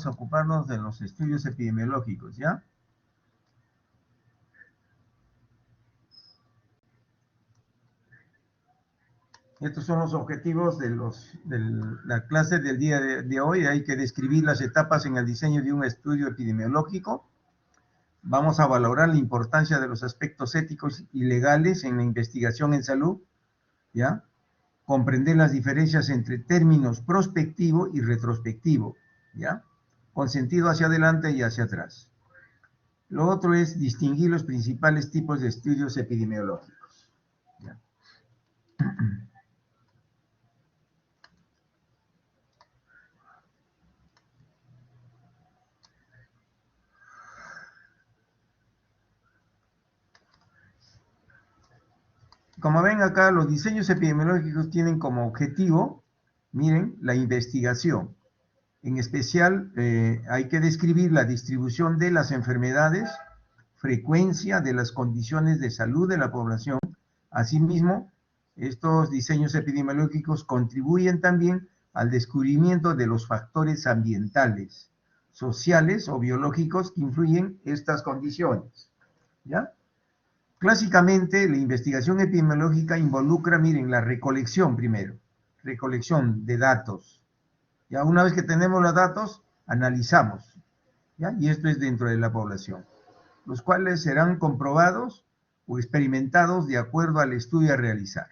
a ocuparnos de los estudios epidemiológicos, ¿ya? Estos son los objetivos de la clase del día de hoy. Hay que describir las etapas en el diseño de un estudio epidemiológico. Vamos a valorar la importancia de los aspectos éticos y legales en la investigación en salud, ¿ya? Comprender las diferencias entre términos prospectivo y retrospectivo, ¿ya? Con sentido hacia adelante y hacia atrás. Lo otro es distinguir los principales tipos de estudios epidemiológicos, ¿ya? Como ven acá, los diseños epidemiológicos tienen como objetivo, miren, la investigación. En especial, hay que describir la distribución de las enfermedades, frecuencia de las condiciones de salud de la población. Asimismo, estos diseños epidemiológicos contribuyen también al descubrimiento de los factores ambientales, sociales o biológicos que influyen estas condiciones, ¿ya? Clásicamente, la investigación epidemiológica involucra, miren, la recolección primero, recolección de datos. Ya una vez que tenemos los datos, analizamos, ¿ya? Y esto es dentro de la población, los cuales serán comprobados o experimentados de acuerdo al estudio a realizar.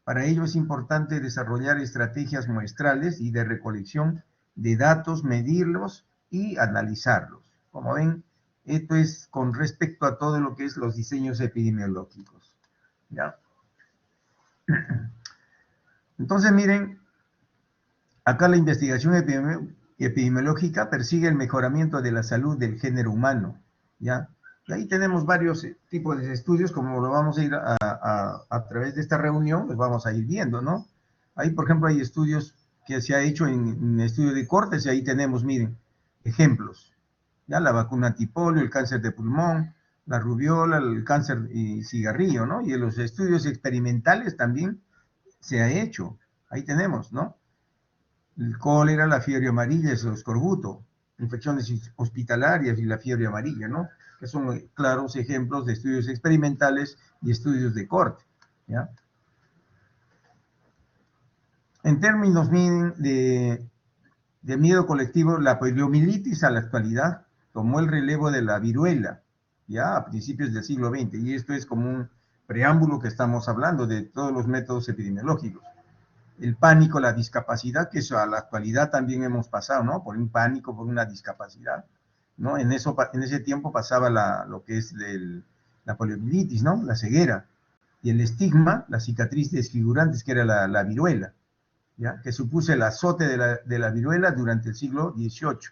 Para ello es importante desarrollar estrategias muestrales y de recolección de datos, medirlos y analizarlos. Como ven, esto es con respecto a todo lo que es los diseños epidemiológicos, ¿ya? Entonces, miren, acá la investigación epidemiológica persigue el mejoramiento de la salud del género humano, ¿ya? Y ahí tenemos varios tipos de estudios, como lo vamos a ir a través de esta reunión, los vamos a ir viendo, ¿no? Ahí, por ejemplo, hay estudios que se ha hecho en estudio de cortes, y ahí tenemos, miren, ejemplos, ¿ya? La vacuna antipolio, el cáncer de pulmón, la rubiola, el cáncer y cigarrillo, ¿no? Y en los estudios experimentales también se ha hecho, ahí tenemos, ¿no? El cólera, la fiebre amarilla, el escorbuto, infecciones hospitalarias y la fiebre amarilla, ¿no? Que son claros ejemplos de estudios experimentales y estudios de corte, ¿ya? En términos, miren, de miedo colectivo, la poliomielitis a la actualidad tomó el relevo de la viruela, ya a principios del siglo XX, y esto es como un preámbulo que estamos hablando de todos los métodos epidemiológicos. El pánico, la discapacidad, que eso a la actualidad también hemos pasado, ¿no? Por un pánico, por una discapacidad, ¿no? En ese tiempo pasaba lo que es la poliomielitis, ¿no? La ceguera. Y el estigma, la cicatriz desfigurante, que era la viruela, ¿ya? Que supuso el azote de la viruela durante el siglo XVIII.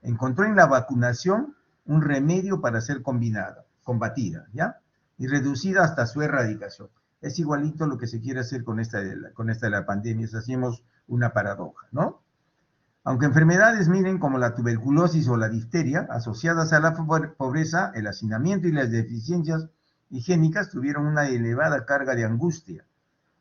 Encontró en la vacunación un remedio para ser combatida, ¿ya? Y reducida hasta su erradicación. Es igualito lo que se quiere hacer con esta de la pandemia, hacemos una paradoja, ¿no? Aunque enfermedades, miren, como la tuberculosis o la difteria, asociadas a la pobreza, el hacinamiento y las deficiencias higiénicas, tuvieron una elevada carga de angustia.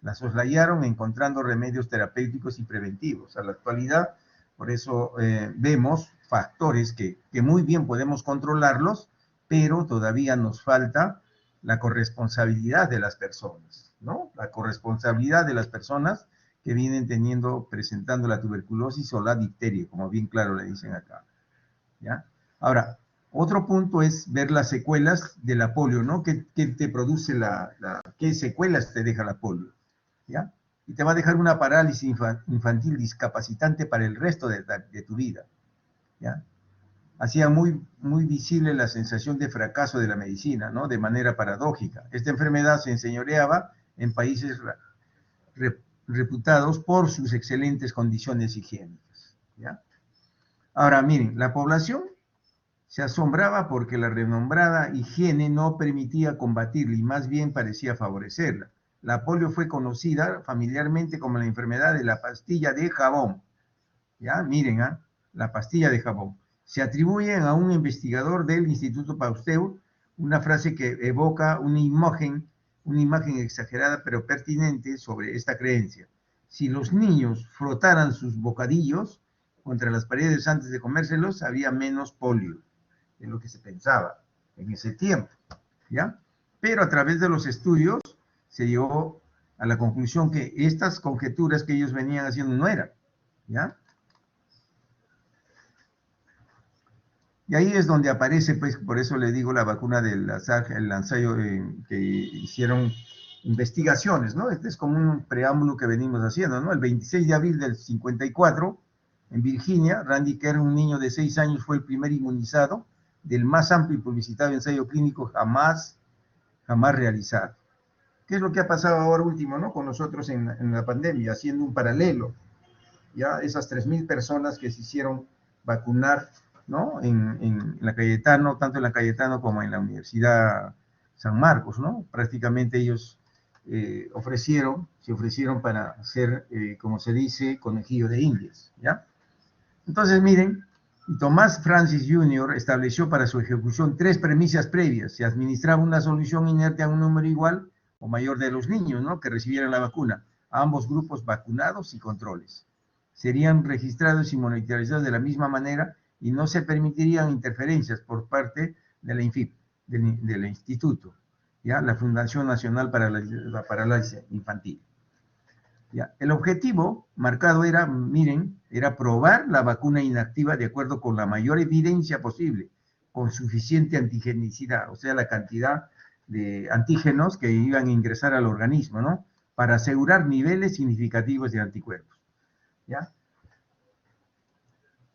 La soslayaron encontrando remedios terapéuticos y preventivos. A la actualidad, por eso vemos factores que muy bien podemos controlarlos, pero todavía nos falta la corresponsabilidad de las personas, ¿no? La corresponsabilidad de las personas que vienen presentando la tuberculosis o la difteria, como bien claro le dicen acá, ¿ya? Ahora, otro punto es ver las secuelas de la polio, ¿no? ¿Qué te produce qué secuelas te deja la polio? ¿Ya? Y te va a dejar una parálisis infantil discapacitante para el resto de tu vida, ¿ya? Hacía muy visible la sensación de fracaso de la medicina, ¿no? De manera paradójica. Esta enfermedad se enseñoreaba en países reputados por sus excelentes condiciones higiénicas, ¿ya? Ahora, miren, la población se asombraba porque la renombrada higiene no permitía combatirla y más bien parecía favorecerla. La polio fue conocida familiarmente como la enfermedad de la pastilla de jabón. Ya, miren, la pastilla de jabón. Se atribuyen a un investigador del Instituto Pasteur una frase que evoca una imagen exagerada pero pertinente sobre esta creencia. Si los niños frotaran sus bocadillos, contra las paredes antes de comérselos, había menos polio de lo que se pensaba en ese tiempo, ¿ya? Pero a través de los estudios se llegó a la conclusión que estas conjeturas que ellos venían haciendo no eran, ¿ya? Y ahí es donde aparece, pues, por eso le digo la vacuna del el ensayo que hicieron investigaciones, ¿no? Este es como un preámbulo que venimos haciendo, ¿no? El 26 de abril del 54, en Virginia, Randy Kerr, un niño de 6 años, fue el primer inmunizado del más amplio y publicitado ensayo clínico jamás realizado. ¿Qué es lo que ha pasado ahora último, ¿no? Con nosotros en la pandemia, haciendo un paralelo, ya esas 3.000 personas que se hicieron vacunar, ¿no? En la Cayetano, tanto en la Cayetano como en la Universidad San Marcos, ¿no? Prácticamente ellos se ofrecieron para ser, como se dice, conejillo de indias, ¿ya? Entonces, miren, Tomás Francis Jr. estableció para su ejecución 3 premisas previas. Se administraba una solución inerte a un número igual o mayor de los niños, ¿no?, que recibieran la vacuna, a ambos grupos vacunados y controles. Serían registrados y monitorizados de la misma manera y no se permitirían interferencias por parte de la INFIP, del instituto, ¿ya?, la Fundación Nacional para la Parálisis Infantil. ¿Ya? El objetivo marcado era, miren, era probar la vacuna inactiva de acuerdo con la mayor evidencia posible, con suficiente antigenicidad, o sea, la cantidad de antígenos que iban a ingresar al organismo, ¿no?, para asegurar niveles significativos de anticuerpos, ¿ya?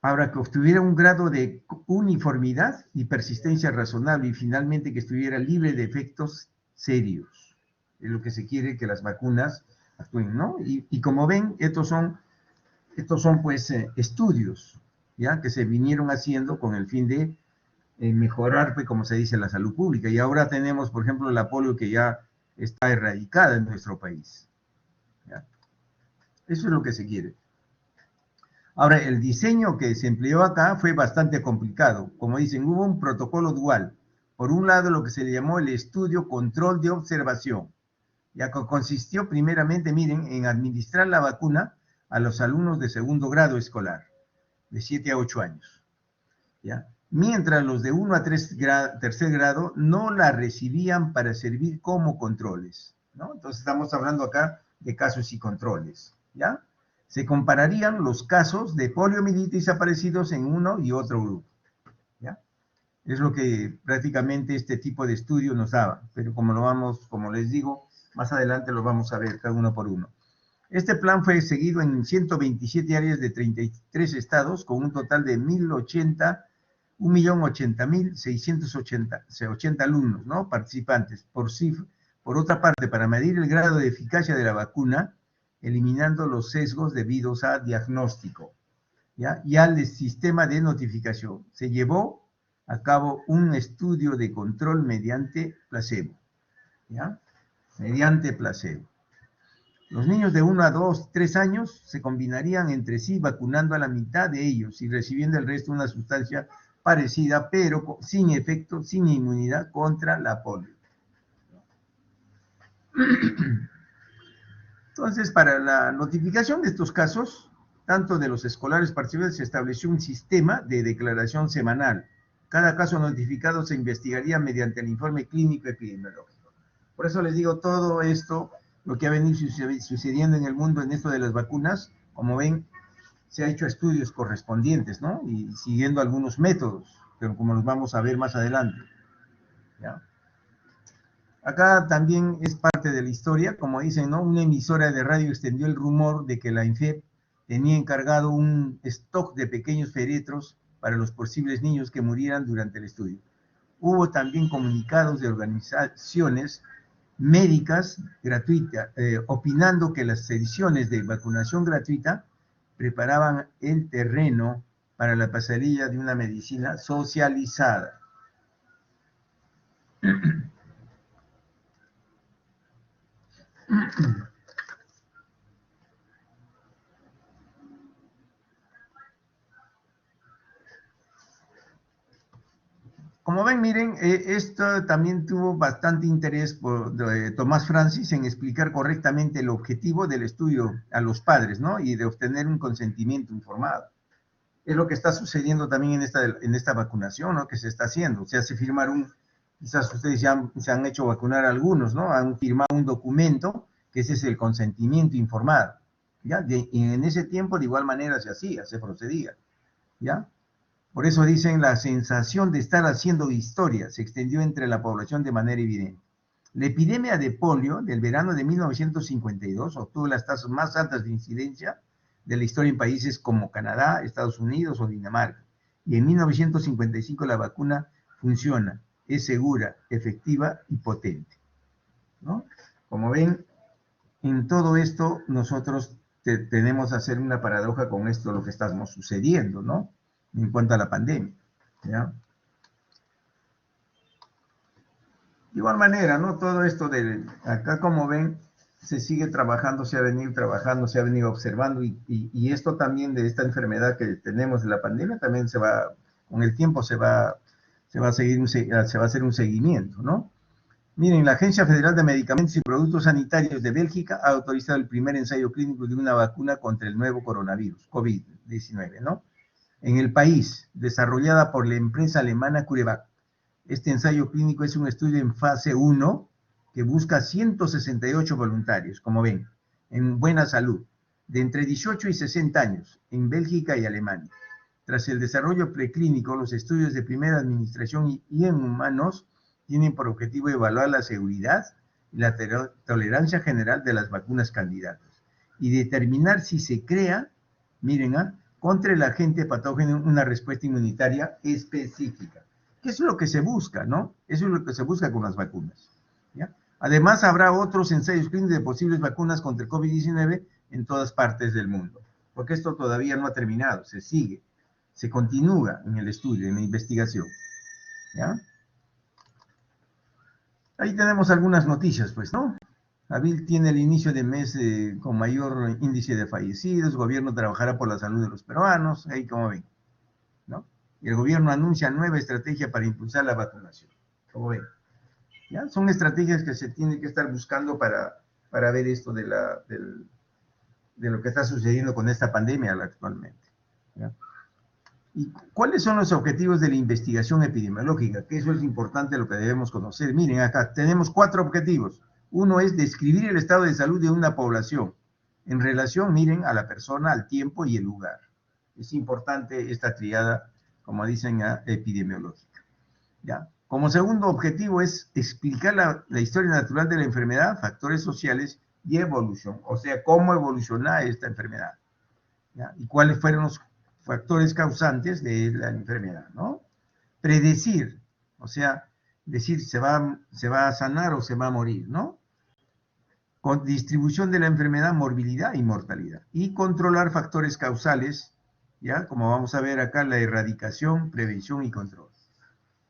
Ahora, que obtuviera un grado de uniformidad y persistencia razonable y finalmente que estuviera libre de efectos serios. Es lo que se quiere, que las vacunas actúen, ¿no? Y como ven, estos son pues estudios, ¿ya?, que se vinieron haciendo con el fin de mejorar, pues, como se dice, la salud pública. Y ahora tenemos, por ejemplo, la polio que ya está erradicada en nuestro país, ¿ya? Eso es lo que se quiere. Ahora, el diseño que se empleó acá fue bastante complicado. Como dicen, hubo un protocolo dual. Por un lado, lo que se le llamó el estudio control de observación, ya que consistió primeramente, miren, en administrar la vacuna a los alumnos de segundo grado escolar, de 7 a 8 años, ¿ya? Mientras los de 1 a 3 grado no la recibían para servir como controles, ¿no? Entonces estamos hablando acá de casos y controles, ¿ya? Se compararían los casos de poliomielitis aparecidos en uno y otro grupo, ¿ya? Es lo que prácticamente este tipo de estudio nos daba, pero como les digo, más adelante lo vamos a ver cada uno por uno. Este plan fue seguido en 127 áreas de 33 estados, con un total de 1.080.680 alumnos, ¿no?, participantes. Por otra parte, para medir el grado de eficacia de la vacuna, eliminando los sesgos debidos a diagnóstico, ¿ya?, y al sistema de notificación, se llevó a cabo un estudio de control mediante placebo, ¿ya?, mediante placebo. Los niños de 1 a 2, 3 años se combinarían entre sí, vacunando a la mitad de ellos y recibiendo el resto una sustancia parecida, pero sin efecto, sin inmunidad contra la polio. Entonces, para la notificación de estos casos, tanto de los escolares participantes, se estableció un sistema de declaración semanal. Cada caso notificado se investigaría mediante el informe clínico epidemiológico. Por eso les digo, todo esto, lo que ha venido sucediendo en el mundo en esto de las vacunas, como ven, se ha hecho estudios correspondientes, ¿no?, y siguiendo algunos métodos, pero como los vamos a ver más adelante, ¿ya? Acá también es parte de la historia, como dicen, ¿no?, una emisora de radio extendió el rumor de que la INFEP tenía encargado un stock de pequeños féretros para los posibles niños que murieran durante el estudio. Hubo también comunicados de organizaciones médicas gratuitas, opinando que las ediciones de vacunación gratuita preparaban el terreno para la pasarela de una medicina socializada. Como ven, miren, esto también tuvo bastante interés por Tomás Francis en explicar correctamente el objetivo del estudio a los padres, ¿no?, y de obtener un consentimiento informado, es lo que está sucediendo también en esta vacunación, ¿no? Que se está haciendo. O sea, se firmaron, quizás ustedes ya se han hecho vacunar algunos, ¿no? Han firmado un documento, que ese es el consentimiento informado, ¿ya? Y en ese tiempo, de igual manera, se hacía, se procedía, ¿ya? Por eso dicen, la sensación de estar haciendo historia se extendió entre la población de manera evidente. La epidemia de polio del verano de 1952 obtuvo las tasas más altas de incidencia de la historia en países como Canadá, Estados Unidos o Dinamarca. Y en 1955 la vacuna funciona, es segura, efectiva y potente, ¿no? Como ven, en todo esto nosotros tenemos que hacer una paradoja con esto, lo que estamos sucediendo, ¿no? En cuanto a la pandemia, ¿ya? De igual manera, ¿no? Todo esto de acá, como ven, se sigue trabajando, se ha venido trabajando, se ha venido observando y esto también de esta enfermedad que tenemos de la pandemia también se va, con el tiempo se va a seguir, se va a hacer un seguimiento, ¿no? Miren, la Agencia Federal de Medicamentos y Productos Sanitarios de Bélgica ha autorizado el primer ensayo clínico de una vacuna contra el nuevo coronavirus, COVID-19, ¿no? En el país, desarrollada por la empresa alemana CureVac. Este ensayo clínico es un estudio en fase 1 que busca 168 voluntarios, como ven, en buena salud, de entre 18 y 60 años, en Bélgica y Alemania. Tras el desarrollo preclínico, los estudios de primera administración y en humanos tienen por objetivo evaluar la seguridad y la tolerancia general de las vacunas candidatas y determinar si se crea, miren, contra el agente patógeno una respuesta inmunitaria específica. Eso es lo que se busca, ¿no? Eso es lo que se busca con las vacunas, ¿ya? Además, habrá otros ensayos clínicos de posibles vacunas contra el COVID-19 en todas partes del mundo, porque esto todavía no ha terminado, se sigue, se continúa en el estudio, en la investigación, ¿ya? Ahí tenemos algunas noticias, pues, ¿no? Abril tiene el inicio de mes con mayor índice de fallecidos, gobierno trabajará por la salud de los peruanos, ahí como ven, ¿no? Y el gobierno anuncia nueva estrategia para impulsar la vacunación, como ven, ¿ya? Son estrategias que se tienen que estar buscando para ver esto de lo que está sucediendo con esta pandemia actualmente, ¿ya? ¿Y cuáles son los objetivos de la investigación epidemiológica? Que eso es importante, lo que debemos conocer. Miren, acá tenemos 4 objetivos. Uno es describir el estado de salud de una población en relación, miren, a la persona, al tiempo y el lugar. Es importante esta triada, como dicen, epidemiológica, ¿ya? Como segundo objetivo es explicar la historia natural de la enfermedad, factores sociales y evolución. O sea, cómo evoluciona esta enfermedad, ¿ya? Y cuáles fueron los factores causantes de la enfermedad, ¿no? Predecir, o sea, decir se va a sanar o se va a morir, ¿no? Con distribución de la enfermedad, morbilidad y mortalidad. Y controlar factores causales, ¿ya? Como vamos a ver acá, la erradicación, prevención y control.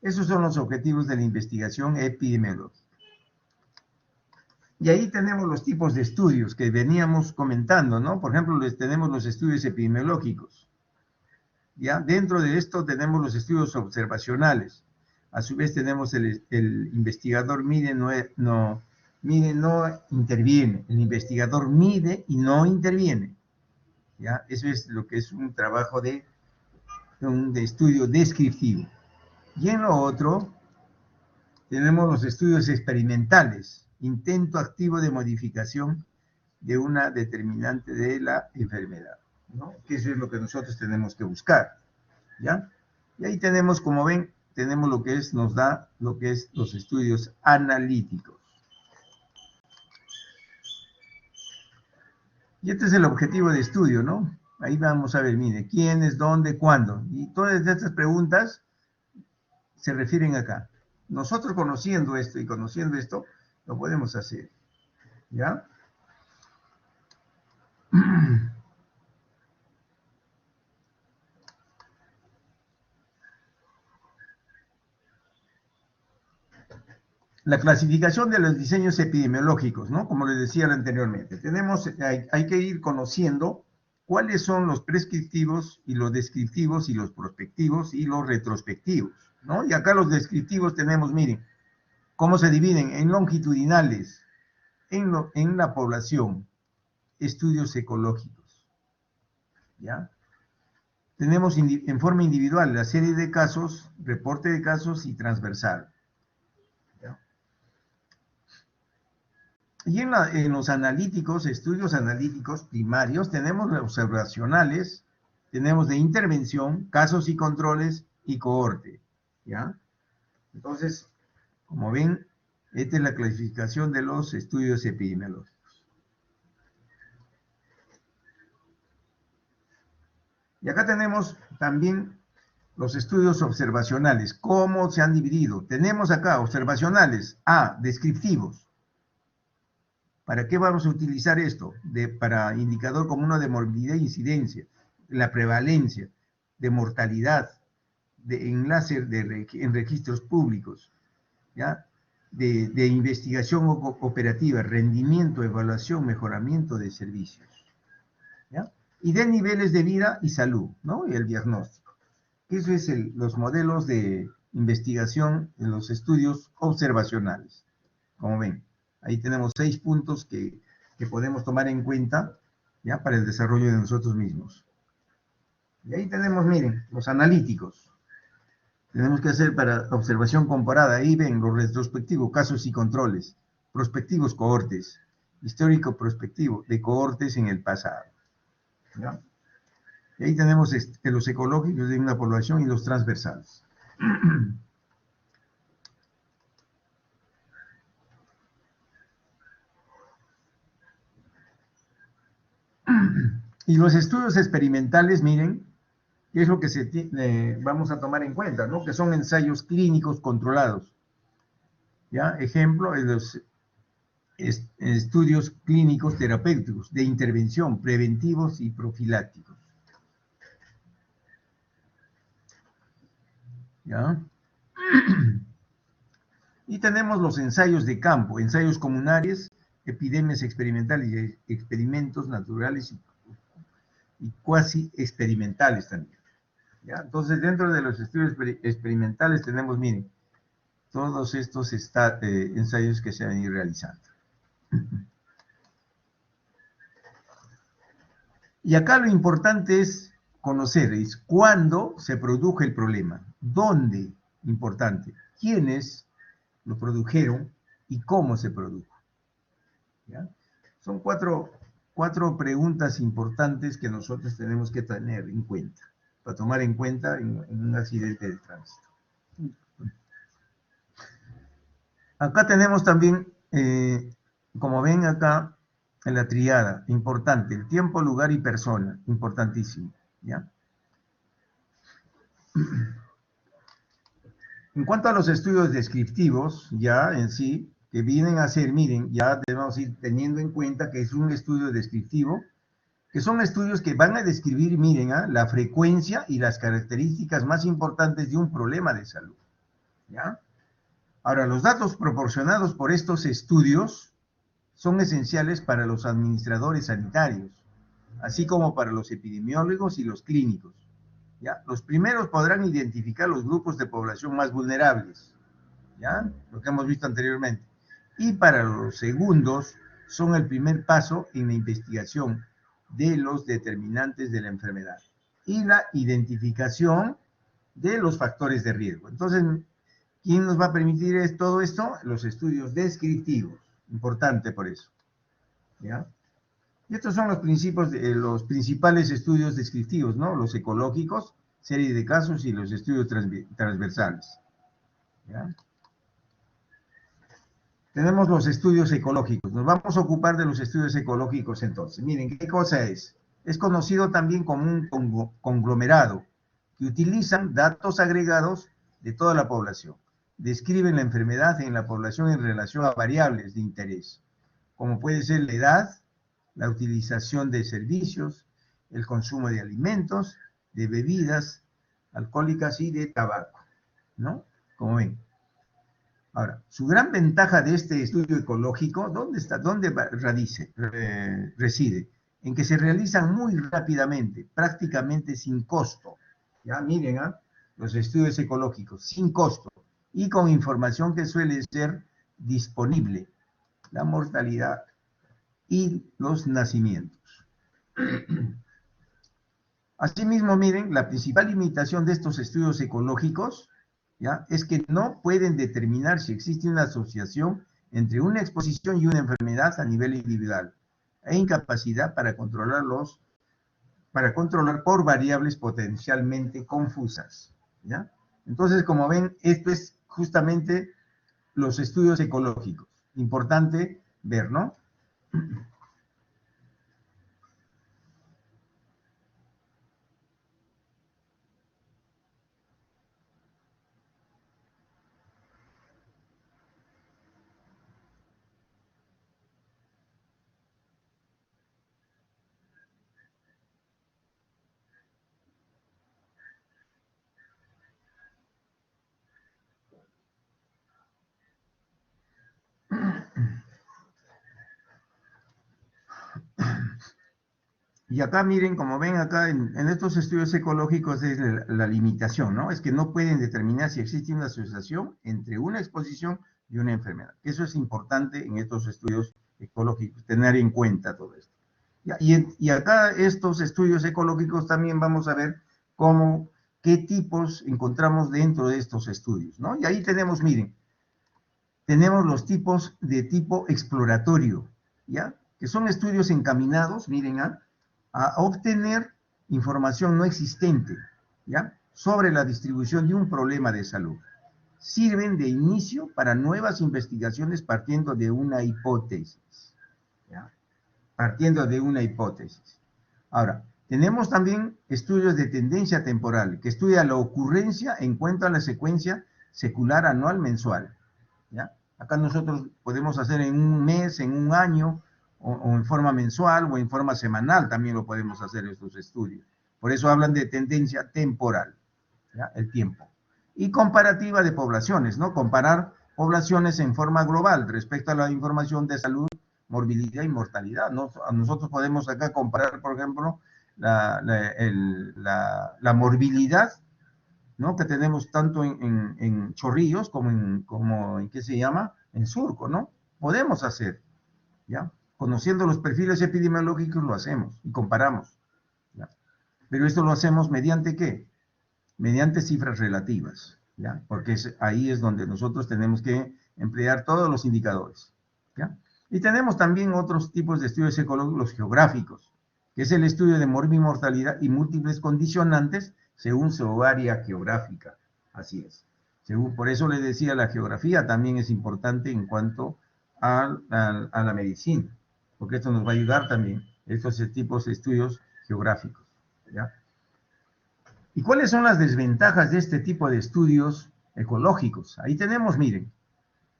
Esos son los objetivos de la investigación epidemiológica. Y ahí tenemos los tipos de estudios que veníamos comentando, ¿no? Por ejemplo, tenemos los estudios epidemiológicos, ¿ya? Dentro de esto tenemos los estudios observacionales. A su vez tenemos el investigador mide, no interviene. El investigador mide y no interviene, ¿ya? Eso es lo que es un trabajo de estudio descriptivo. Y en lo otro tenemos los estudios experimentales, intento activo de modificación de una determinante de la enfermedad, ¿no? Que eso es lo que nosotros tenemos que buscar, ¿ya? Y ahí tenemos, como ven, tenemos lo que es, nos da lo que es los estudios analíticos. Y este es el objetivo de estudio, ¿no? Ahí vamos a ver, mire, quiénes, dónde, cuándo. Y todas estas preguntas se refieren acá. Nosotros conociendo esto y conociendo esto, lo podemos hacer, ¿ya? La clasificación de los diseños epidemiológicos, ¿no? Como les decía anteriormente, hay que ir conociendo cuáles son los prescriptivos y los descriptivos y los prospectivos y los retrospectivos, ¿no? Y acá los descriptivos tenemos, miren, cómo se dividen en longitudinales, en la población, estudios ecológicos, ¿ya? Tenemos en forma individual la serie de casos, reporte de casos y transversal. Y en los analíticos, estudios analíticos primarios, tenemos los observacionales, tenemos de intervención, casos y controles y cohorte. ¿Ya? Entonces, como ven, esta es la clasificación de los estudios epidemiológicos. Y acá tenemos también los estudios observacionales. ¿Cómo se han dividido? Tenemos acá observacionales, descriptivos. ¿Para qué vamos a utilizar esto? Para indicador común de morbilidad e incidencia, la prevalencia, de mortalidad, de enlace en registros públicos, ¿ya? De investigación operativa, rendimiento, evaluación, mejoramiento de servicios, ¿ya? Y de niveles de vida y salud, ¿no? Y el diagnóstico. Eso es los modelos de investigación en los estudios observacionales, como ven. Ahí tenemos 6 puntos que podemos tomar en cuenta, ¿ya? Para el desarrollo de nosotros mismos. Y ahí tenemos, miren, los analíticos. Tenemos que hacer para observación comparada. Ahí ven los retrospectivos, casos y controles, prospectivos, cohortes, histórico prospectivo de cohortes en el pasado, ¿ya? Y ahí tenemos los ecológicos de una población y los transversales. Y los estudios experimentales, miren, ¿qué es lo que vamos a tomar en cuenta, ¿no? Que son ensayos clínicos controlados. ¿Ya? Ejemplo, los estudios clínicos terapéuticos de intervención, preventivos y profilácticos. ¿Ya? Y tenemos los ensayos de campo, ensayos comunales, epidemias experimentales y experimentos naturales y cuasi experimentales también. ¿Ya? Entonces, dentro de los estudios experimentales tenemos, miren, todos estos ensayos que se van a ir realizando. Y acá lo importante es conocer, es cuándo se produjo el problema, dónde, importante, quiénes lo produjeron y cómo se produjo. ¿Ya? Son cuatro preguntas importantes que nosotros tenemos que tener en cuenta, para tomar en cuenta en un accidente de tránsito. Acá tenemos también, como ven acá, en la triada, importante, el tiempo, lugar y persona, importantísimo, ¿ya? En cuanto a los estudios descriptivos, ya en sí, que vienen a ser, miren, ya debemos ir teniendo en cuenta que es un estudio descriptivo, que son estudios que van a describir, miren, la frecuencia y las características más importantes de un problema de salud, ¿ya? Ahora, los datos proporcionados por estos estudios son esenciales para los administradores sanitarios, así como para los epidemiólogos y los clínicos, ¿ya? Los primeros podrán identificar los grupos de población más vulnerables, ¿ya? Lo que hemos visto anteriormente. Y para los segundos son el primer paso en la investigación de los determinantes de la enfermedad y la identificación de los factores de riesgo. Entonces, ¿quién nos va a permitir todo esto? Los estudios descriptivos. Importante por eso, ¿ya? Y estos son los principales estudios descriptivos, ¿no? Los ecológicos, serie de casos y los estudios transversales, ¿ya? Tenemos los estudios ecológicos. Nos vamos a ocupar de los estudios ecológicos entonces. Miren, ¿qué cosa es? Es conocido también como un conglomerado que utilizan datos agregados de toda la población. Describen la enfermedad en la población en relación a variables de interés, como puede ser la edad, la utilización de servicios, el consumo de alimentos, de bebidas alcohólicas y de tabaco, ¿no? Como ven. Ahora, su gran ventaja de este estudio ecológico, ¿dónde está? ¿Dónde reside? En que se realizan muy rápidamente, prácticamente sin costo. Ya miren, los estudios ecológicos, sin costo y con información que suele ser disponible, la mortalidad y los nacimientos. Asimismo, miren, la principal limitación de estos estudios ecológicos, ¿ya?, es que no pueden determinar si existe una asociación entre una exposición y una enfermedad a nivel individual, e incapacidad para controlar por variables potencialmente confusas, ¿ya? Entonces, como ven, esto es justamente los estudios ecológicos. Importante ver, ¿no? Y acá miren, como ven acá en estos estudios ecológicos es la limitación, ¿no? Es que no pueden determinar si existe una asociación entre una exposición y una enfermedad. Eso es importante en estos estudios ecológicos, tener en cuenta todo esto. Y acá estos estudios ecológicos también vamos a ver cómo, qué tipos encontramos dentro de estos estudios, ¿no? Y ahí tenemos, miren, tenemos los tipos de tipo exploratorio, ¿ya? Que son estudios encaminados, miren, a obtener información no existente, ¿ya?, sobre la distribución de un problema de salud. Sirven de inicio para nuevas investigaciones partiendo de una hipótesis, ¿ya? Partiendo de una hipótesis. Ahora, tenemos también estudios de tendencia temporal, que estudia la ocurrencia en cuanto a la secuencia secular anual mensual, ¿ya? Acá nosotros podemos hacer en un mes, en un año, o en forma mensual o en forma semanal, también lo podemos hacer estos estudios. Por eso hablan de tendencia temporal, ¿ya?, el tiempo. Y comparativa de poblaciones, ¿no? Comparar poblaciones en forma global respecto a la información de salud, morbilidad y mortalidad, ¿no? Nosotros podemos acá comparar, por ejemplo, la morbilidad, ¿no?, que tenemos tanto en Chorrillos como en, ¿qué se llama?, en Surco, ¿no? Podemos hacer, ¿ya? Conociendo los perfiles epidemiológicos lo hacemos y comparamos, ¿ya? Pero esto lo hacemos mediante ¿qué? Mediante cifras relativas, ¿ya? Porque ahí es donde nosotros tenemos que emplear todos los indicadores, ¿ya? Y tenemos también otros tipos de estudios ecológicos, los geográficos, que es el estudio de mortalidad y múltiples condicionantes según su área geográfica. Así es. Por eso les decía, la geografía también es importante en cuanto a la medicina, porque esto nos va a ayudar también, estos tipos de estudios geográficos, ¿ya? ¿Y cuáles son las desventajas de este tipo de estudios ecológicos? Ahí tenemos, miren,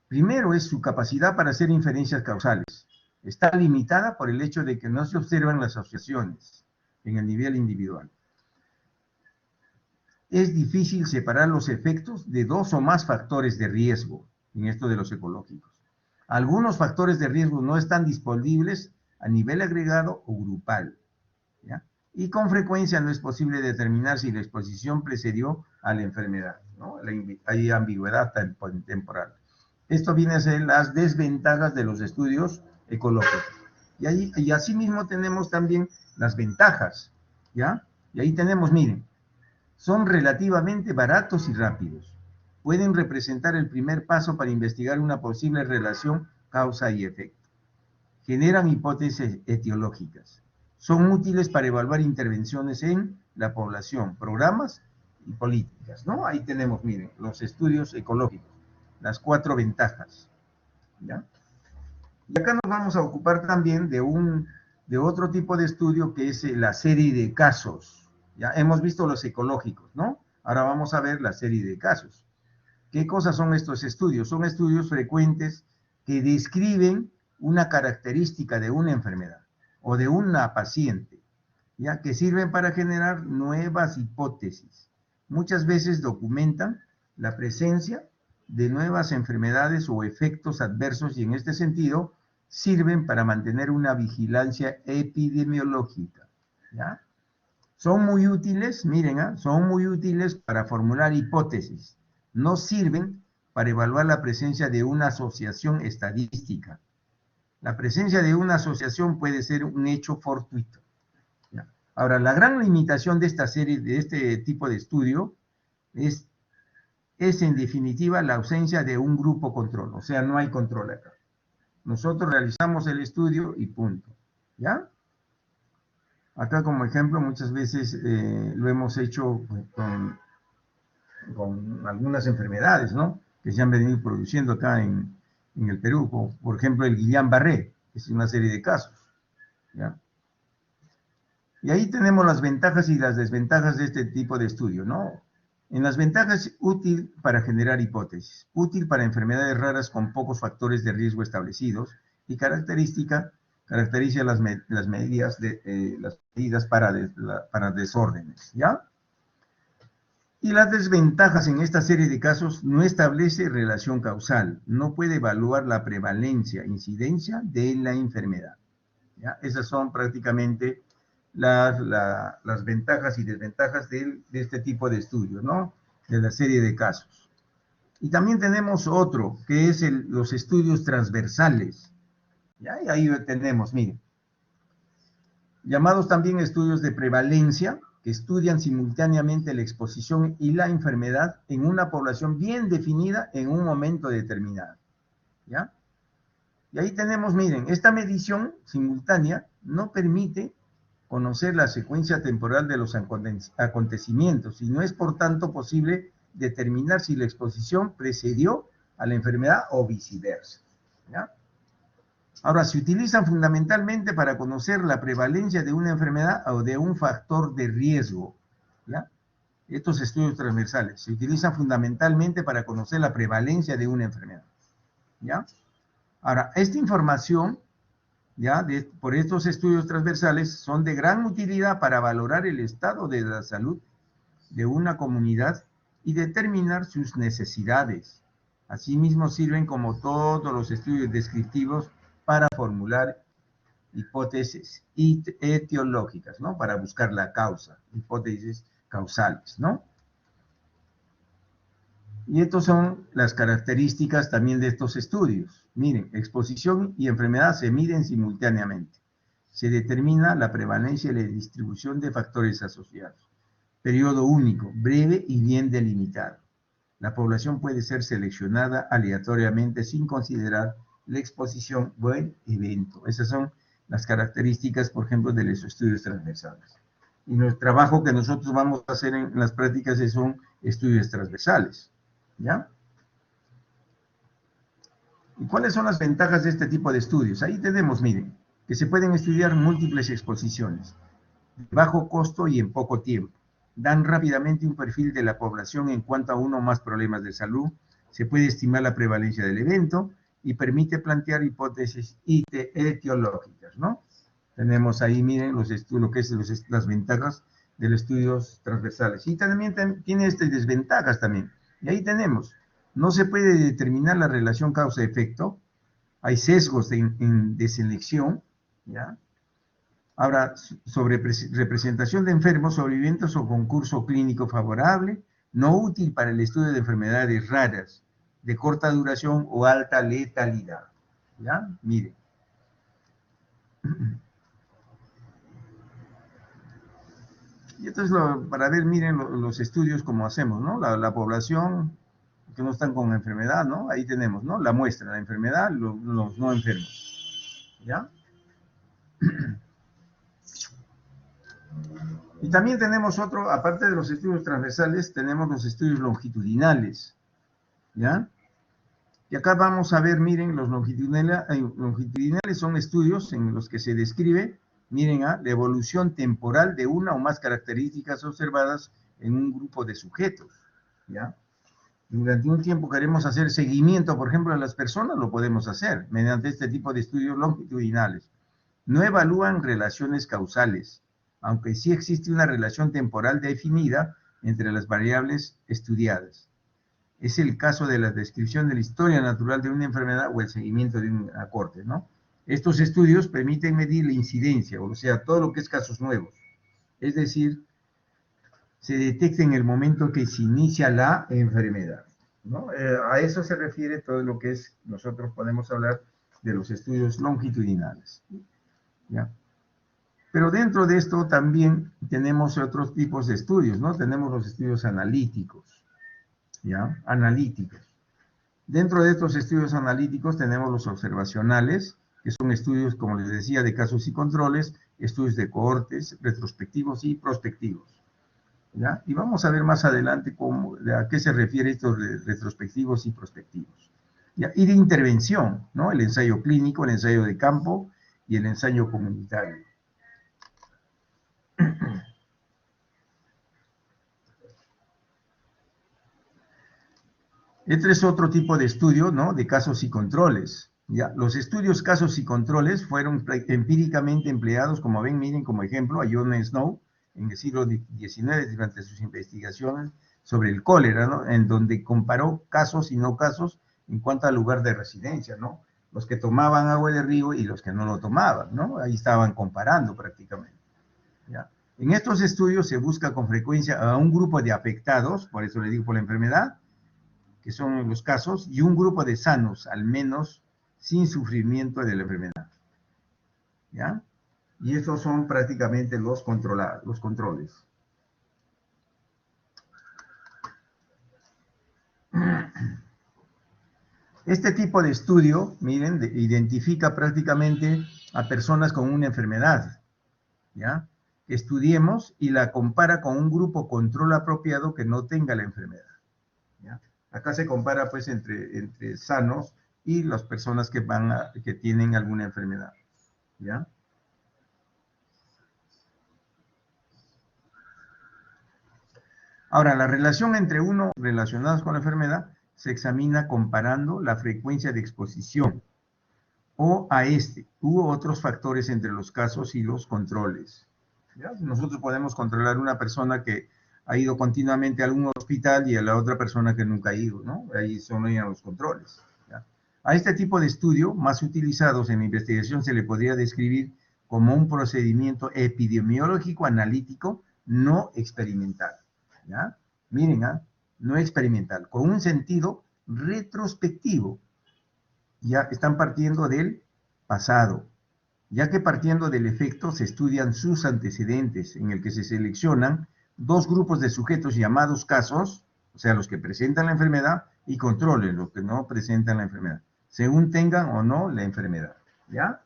primero es su capacidad para hacer inferencias causales. Está limitada por el hecho de que no se observan las asociaciones en el nivel individual. Es difícil separar los efectos de dos o más factores de riesgo en esto de los ecológicos. Algunos factores de riesgo no están disponibles a nivel agregado o grupal, ¿ya? Y con frecuencia no es posible determinar si la exposición precedió a la enfermedad, ¿no? Hay ambigüedad temporal. Esto viene a ser las desventajas de los estudios ecológicos. Y asimismo tenemos también las ventajas, ¿ya? Y ahí tenemos, miren, son relativamente baratos y rápidos. Pueden representar el primer paso para investigar una posible relación causa y efecto. Generan hipótesis etiológicas. Son útiles para evaluar intervenciones en la población, programas y políticas, ¿no? Ahí tenemos, miren, los estudios ecológicos, las 4 ventajas, ¿ya? Y acá nos vamos a ocupar también de otro tipo de estudio que es la serie de casos. Ya hemos visto los ecológicos, ¿no? Ahora vamos a ver la serie de casos. ¿Qué cosas son estos estudios? Son estudios frecuentes que describen una característica de una enfermedad o de una paciente, ya que sirven para generar nuevas hipótesis. Muchas veces documentan la presencia de nuevas enfermedades o efectos adversos y en este sentido sirven para mantener una vigilancia epidemiológica, ¿ya? Son muy útiles, miren, son muy útiles para formular hipótesis. No sirven para evaluar la presencia de una asociación estadística. La presencia de una asociación puede ser un hecho fortuito, ¿ya? Ahora, la gran limitación de esta serie, de este tipo de estudio, es en definitiva la ausencia de un grupo control, o sea, no hay control acá. Nosotros realizamos el estudio y punto, ¿ya? Acá como ejemplo muchas veces lo hemos hecho con algunas enfermedades, ¿no? Que se han venido produciendo acá en el Perú, como por ejemplo el Guillain-Barré, que es una serie de casos, ¿ya? Y ahí tenemos las ventajas y las desventajas de este tipo de estudio, ¿no? En las ventajas, útil para generar hipótesis, útil para enfermedades raras con pocos factores de riesgo establecidos y caracteriza las medidas para desórdenes, ¿ya? Y las desventajas en esta serie de casos no establece relación causal, no puede evaluar la prevalencia, incidencia de la enfermedad, ¿ya? Esas son prácticamente las ventajas y desventajas de este tipo de estudios, ¿no? De la serie de casos. Y también tenemos otro, que es los estudios transversales. ¿Ya? Y ahí tenemos, miren, llamados también estudios de prevalencia, que estudian simultáneamente la exposición y la enfermedad en una población bien definida en un momento determinado. ¿Ya? Y ahí tenemos, miren, esta medición simultánea no permite conocer la secuencia temporal de los acontecimientos y no es por tanto posible determinar si la exposición precedió a la enfermedad o viceversa, ¿ya? Ahora, se utilizan fundamentalmente para conocer la prevalencia de una enfermedad o de un factor de riesgo, ¿ya? Estos estudios transversales se utilizan fundamentalmente para conocer la prevalencia de una enfermedad, ¿ya? Ahora, esta información, ¿ya? Por estos estudios transversales son de gran utilidad para valorar el estado de la salud de una comunidad y determinar sus necesidades. Asimismo, sirven como todos los estudios descriptivos para formular hipótesis etiológicas, ¿no? Para buscar la causa, hipótesis causales, ¿no? Y estas son las características también de estos estudios. Miren, exposición y enfermedad se miden simultáneamente. Se determina la prevalencia y la distribución de factores asociados. Periodo único, breve y bien delimitado. La población puede ser seleccionada aleatoriamente sin considerar la exposición o el evento. Esas son las características, por ejemplo, de los estudios transversales. Y el trabajo que nosotros vamos a hacer en las prácticas son estudios transversales, ¿ya? ¿Y cuáles son las ventajas de este tipo de estudios? Ahí tenemos, miren, que se pueden estudiar múltiples exposiciones, de bajo costo y en poco tiempo. Dan rápidamente un perfil de la población en cuanto a uno o más problemas de salud, se puede estimar la prevalencia del evento y permite plantear hipótesis etiológicas, ¿no? Tenemos ahí, miren, lo que es las ventajas de los estudios transversales. Y también tiene desventajas también. Y ahí tenemos, no se puede determinar la relación causa-efecto, hay sesgos de selección, ¿ya? Ahora, sobre representación de enfermos sobrevivientes o concurso clínico favorable, no útil para el estudio de enfermedades raras, de corta duración o alta letalidad. ¿Ya? Mire. Y esto es para ver, miren, los estudios como hacemos, ¿no? La población que no están con enfermedad, ¿no? Ahí tenemos, ¿no? La muestra, la enfermedad, los no enfermos. ¿Ya? Y también tenemos otro, aparte de los estudios transversales, tenemos los estudios longitudinales, ¿ya? Y acá vamos a ver, miren, los longitudinales son estudios en los que se describe, miren, la evolución temporal de una o más características observadas en un grupo de sujetos, ¿ya? Durante un tiempo queremos hacer seguimiento, por ejemplo, a las personas, lo podemos hacer mediante este tipo de estudios longitudinales. No evalúan relaciones causales, aunque sí existe una relación temporal definida entre las variables estudiadas. Es el caso de la descripción de la historia natural de una enfermedad o el seguimiento de un acorte, ¿no? Estos estudios permiten medir la incidencia, o sea, todo lo que es casos nuevos. Es decir, se detecta en el momento que se inicia la enfermedad, ¿no? A eso se refiere todo lo que es, nosotros podemos hablar de los estudios longitudinales, ¿ya? Pero dentro de esto también tenemos otros tipos de estudios, ¿no? Tenemos los estudios analíticos, ¿ya? Analíticos. Dentro de estos estudios analíticos tenemos los observacionales, que son estudios, como les decía, de casos y controles, estudios de cohortes, retrospectivos y prospectivos, ¿ya? Y vamos a ver más adelante a qué se refiere estos retrospectivos y prospectivos, ¿ya? Y de intervención, ¿no? El ensayo clínico, el ensayo de campo y el ensayo comunitario. Este es otro tipo de estudio, ¿no? De casos y controles. ¿Ya? Los estudios casos y controles fueron empíricamente empleados, como ven, miren como ejemplo, a John Snow en el siglo XIX durante sus investigaciones sobre el cólera, ¿no? En donde comparó casos y no casos en cuanto al lugar de residencia, ¿no? Los que tomaban agua de río y los que no lo tomaban, ¿no? Ahí estaban comparando prácticamente, ¿ya? En estos estudios se busca con frecuencia a un grupo de afectados, por eso le digo por la enfermedad, que son los casos, y un grupo de sanos, al menos sin sufrimiento de la enfermedad, ¿ya? Y estos son prácticamente los controles. Este tipo de estudio, miren, identifica prácticamente a personas con una enfermedad, ¿ya? Estudiemos y la compara con un grupo control apropiado que no tenga la enfermedad, ¿ya? Acá se compara pues entre sanos y las personas que tienen alguna enfermedad, ¿ya? Ahora, la relación entre uno relacionados con la enfermedad se examina comparando la frecuencia de exposición o a este u otros factores entre los casos y los controles. ¿Ya? Nosotros podemos controlar una persona que ha ido continuamente a algún hospital y a la otra persona que nunca ha ido, ¿no? Ahí son los controles, ¿ya? A este tipo de estudio, más utilizados en la investigación, se le podría describir como un procedimiento epidemiológico analítico no experimental, ¿ya? Miren, ¿ah? No experimental, con un sentido retrospectivo. Ya están partiendo del pasado, ya que partiendo del efecto se estudian sus antecedentes, en el que se seleccionan dos grupos de sujetos llamados casos, o sea, los que presentan la enfermedad, y controles, los que no presentan la enfermedad, según tengan o no la enfermedad, ¿ya?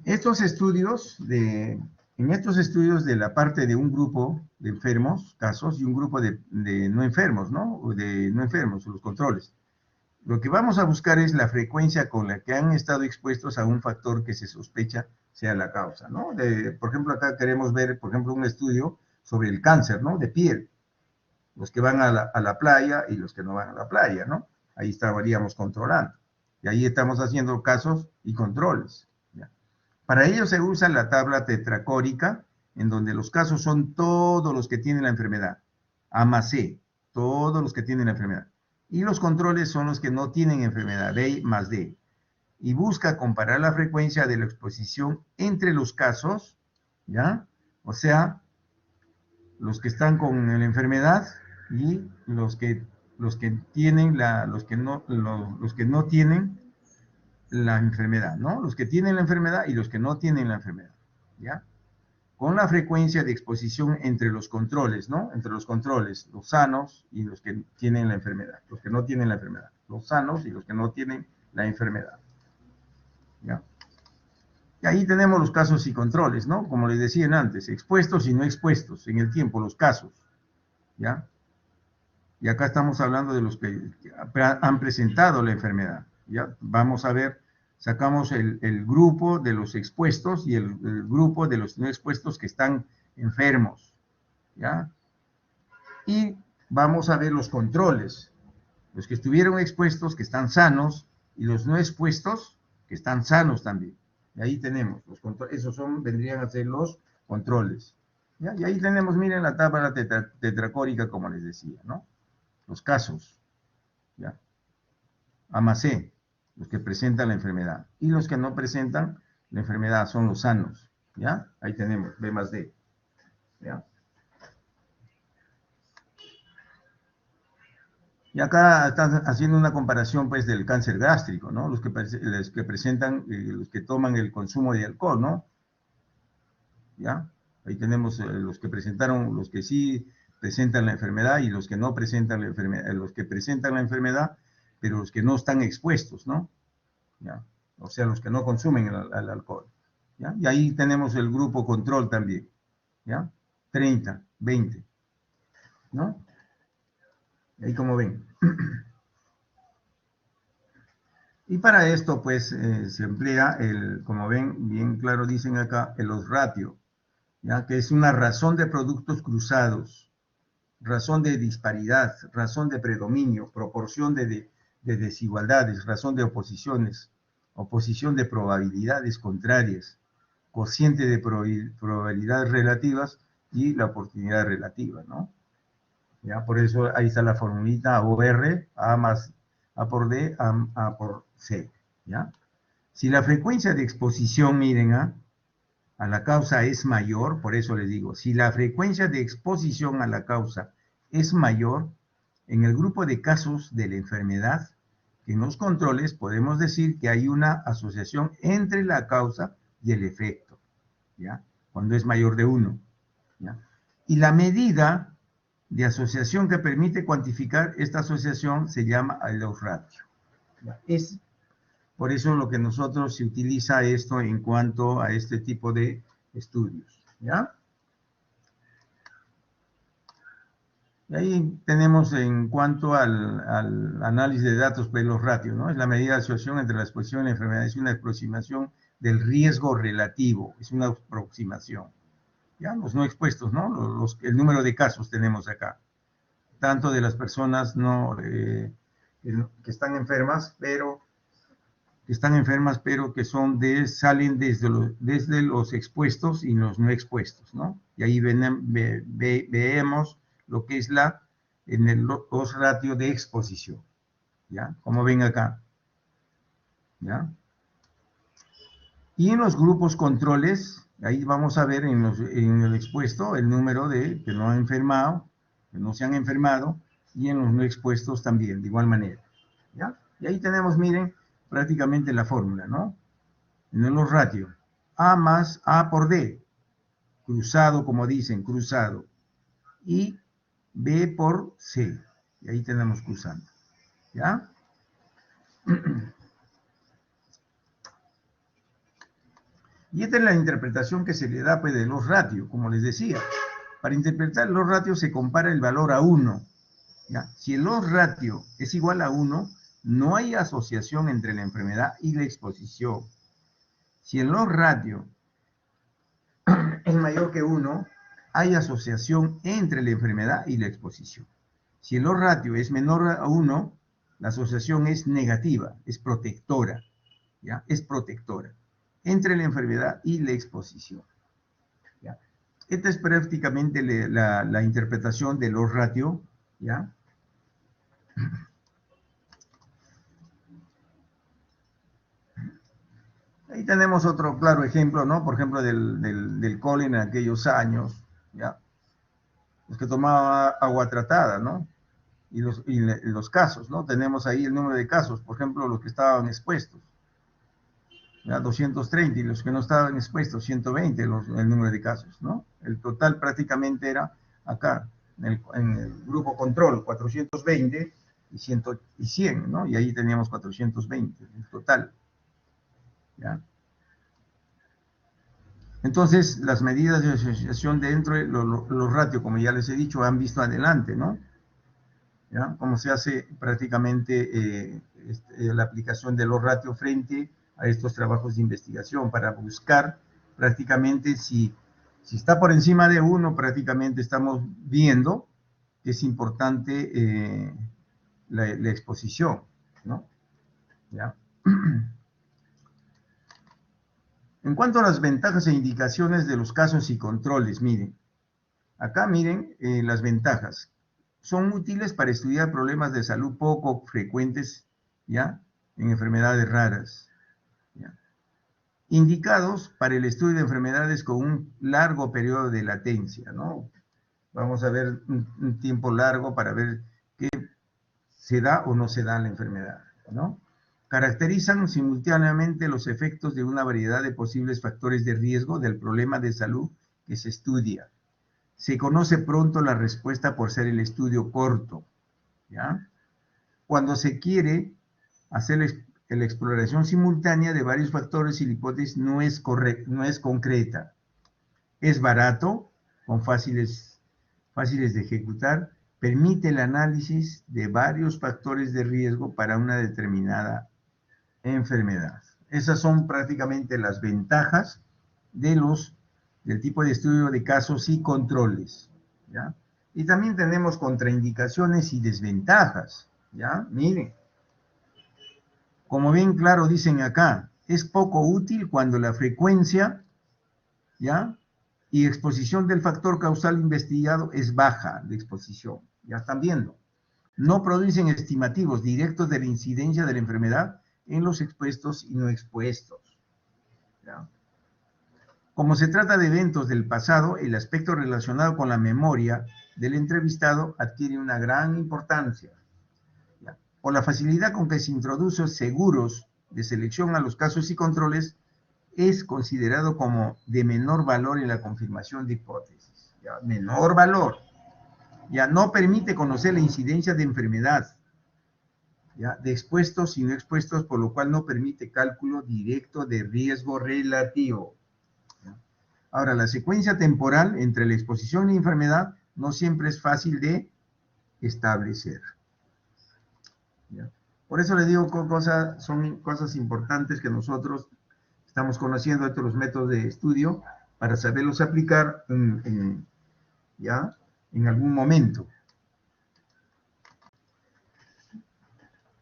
En estos estudios de la parte de un grupo de enfermos, casos, y un grupo de no enfermos, ¿no? O de no enfermos, los controles. Lo que vamos a buscar es la frecuencia con la que han estado expuestos a un factor que se sospecha sea la causa, ¿no? Por ejemplo, acá queremos ver, por ejemplo, un estudio sobre el cáncer, ¿no? De piel, los que van a la playa y los que no van a la playa, ¿no? Ahí estaríamos controlando. Y ahí estamos haciendo casos y controles, ¿ya? Para ello se usa la tabla tetracórica, en donde los casos son todos los que tienen la enfermedad, A más C, todos los que tienen la enfermedad. Y los controles son los que no tienen enfermedad, B más D. Y busca comparar la frecuencia de la exposición entre los casos, ¿ya? O sea, los que están con la enfermedad y los que tienen los que no tienen la enfermedad, ¿no? Los que tienen la enfermedad y los que no tienen la enfermedad, ¿ya? Con la frecuencia de exposición entre los controles, ¿no? Entre los controles, los sanos y los que tienen la enfermedad, los que no tienen la enfermedad, los sanos y los que no tienen la enfermedad, ¿ya? Y ahí tenemos los casos y controles, ¿no? Como les decía antes, expuestos y no expuestos en el tiempo, los casos, ¿ya? Y acá estamos hablando de los que han presentado la enfermedad, ¿ya? Vamos a ver, sacamos el grupo de los expuestos y el grupo de los no expuestos que están enfermos, ¿ya? Y vamos a ver los controles, los que estuvieron expuestos, que están sanos, y los no expuestos, que están sanos también. Y ahí tenemos, esos vendrían a ser los controles, ¿ya? Y ahí tenemos, miren la tabla tetracórica, como les decía, ¿no? Los casos, ¿ya? A más C, los que presentan la enfermedad. Y los que no presentan la enfermedad son los sanos, ¿ya? Ahí tenemos, B más D, ¿ya? Y acá están haciendo una comparación, pues, del cáncer gástrico, ¿no? Los que presentan, los que toman el consumo de alcohol, ¿no? ¿Ya? Ahí tenemos los que presentaron, los que sí presentan la enfermedad y los que no presentan la enfermedad, los que presentan la enfermedad, pero los que no están expuestos, ¿no? ¿Ya? O sea, los que no consumen el alcohol, ¿ya? Y ahí tenemos el grupo control también, ¿ya? 30, 20, ¿no? Ahí como ven. Y para esto, pues, se emplea como ven, bien claro dicen acá, el odds ratio, ¿ya? Que es una razón de productos cruzados, razón de disparidad, razón de predominio, proporción de desigualdades, razón de oposiciones, oposición de probabilidades contrarias, cociente de probabilidades relativas y la oportunidad relativa, ¿no? ¿Ya? Por eso ahí está la formulita OR, A más A por D, A por C, ¿ya? Si la frecuencia de exposición, miren, a la causa es mayor, por eso les digo, si la frecuencia de exposición a la causa es mayor, en el grupo de casos de la enfermedad, en los controles podemos decir que hay una asociación entre la causa y el efecto, ¿ya? Cuando es mayor de 1, ¿ya? Y la medida de asociación que permite cuantificar esta asociación se llama el odds ratio. Es por eso lo que nosotros se utiliza esto en cuanto a este tipo de estudios, ¿ya? Y ahí tenemos en cuanto al análisis de datos por los ratios, ¿no? Es la medida de asociación entre la exposición y la enfermedad, es una aproximación del riesgo relativo, es una aproximación, ¿ya? Los no expuestos, ¿no? El número de casos tenemos acá, tanto de las personas no, que están enfermas, pero que salen desde los expuestos y los no expuestos, ¿no? Y ahí vemos lo que es en el odds ratio de exposición, ¿ya? Como ven acá, ¿ya? Y en los grupos controles, ahí vamos a ver en el expuesto el número de que no han enfermado, que no se han enfermado, y en los no expuestos también, de igual manera, ¿ya? Y ahí tenemos, miren, prácticamente la fórmula, ¿no? En los ratios, A más A por D, cruzado, como dicen, cruzado, y B por C, y ahí tenemos cruzando, ¿ya? Y esta es la interpretación que se le da, pues, de los ratios, como les decía. Para interpretar los ratios se compara el valor a 1, ¿ya? Si el odds ratio es igual a 1, no hay asociación entre la enfermedad y la exposición. Si el odds ratio es mayor que 1, hay asociación entre la enfermedad y la exposición. Si el odds ratio es menor a 1, la asociación es negativa, es protectora, ¿ya? Es protectora entre la enfermedad y la exposición, ¿ya? Esta es prácticamente la interpretación del odds ratio, ¿ya? Ahí tenemos otro claro ejemplo, ¿no? Por ejemplo, del cólera en aquellos años, ¿ya? Los que tomaban agua tratada, ¿no? Y los casos, ¿no? Tenemos ahí el número de casos, por ejemplo, los que estaban expuestos, ¿ya? 230, y los que no estaban expuestos, 120, el número de casos, ¿no? El total prácticamente era acá, en el grupo control, 420 y 100, ¿no? Y ahí teníamos 420, el total, ¿ya? Entonces, las medidas de asociación dentro de los ratios, como ya les he dicho, han visto adelante, ¿no? ¿Ya? Cómo se hace prácticamente la aplicación de los ratios frente a estos trabajos de investigación para buscar prácticamente si está por encima de 1, prácticamente estamos viendo que es importante la exposición, ¿no? ¿Ya? En cuanto a las ventajas e indicaciones de los casos y controles, miren, acá miren las ventajas. Son útiles para estudiar problemas de salud poco frecuentes, ¿ya? En enfermedades raras, ¿ya? Indicados para el estudio de enfermedades con un largo periodo de latencia, ¿no? Vamos a ver un tiempo largo para ver qué se da o no se da la enfermedad, ¿no? Caracterizan simultáneamente los efectos de una variedad de posibles factores de riesgo del problema de salud que se estudia. Se conoce pronto la respuesta por ser el estudio corto, ¿ya? Cuando se quiere hacer la exploración simultánea de varios factores y la hipótesis no es concreta. Es barato, con fáciles de ejecutar, permite el análisis de varios factores de riesgo para una determinada enfermedad. Esas son prácticamente las ventajas del tipo de estudio de casos y controles, ¿ya? Y también tenemos contraindicaciones y desventajas, ¿ya? Miren, como bien claro dicen acá, es poco útil cuando la frecuencia, ¿ya?, y exposición del factor causal investigado es baja de exposición. Ya están viendo. No producen estimativos directos de la incidencia de la enfermedad en los expuestos y no expuestos, ¿ya? Como se trata de eventos del pasado, el aspecto relacionado con la memoria del entrevistado adquiere una gran importancia, ¿ya? Por la facilidad con que se introducen seguros de selección a los casos y controles, es considerado como de menor valor en la confirmación de hipótesis, ¿ya? Menor valor. Ya no permite conocer la incidencia de enfermedad, ¿ya?, de expuestos y no expuestos, por lo cual no permite cálculo directo de riesgo relativo, ¿ya? Ahora, la secuencia temporal entre la exposición y la enfermedad no siempre es fácil de establecer, ¿ya? Por eso les digo que son cosas importantes que nosotros estamos conociendo estos los métodos de estudio para saberlos aplicar ¿ya?, en algún momento.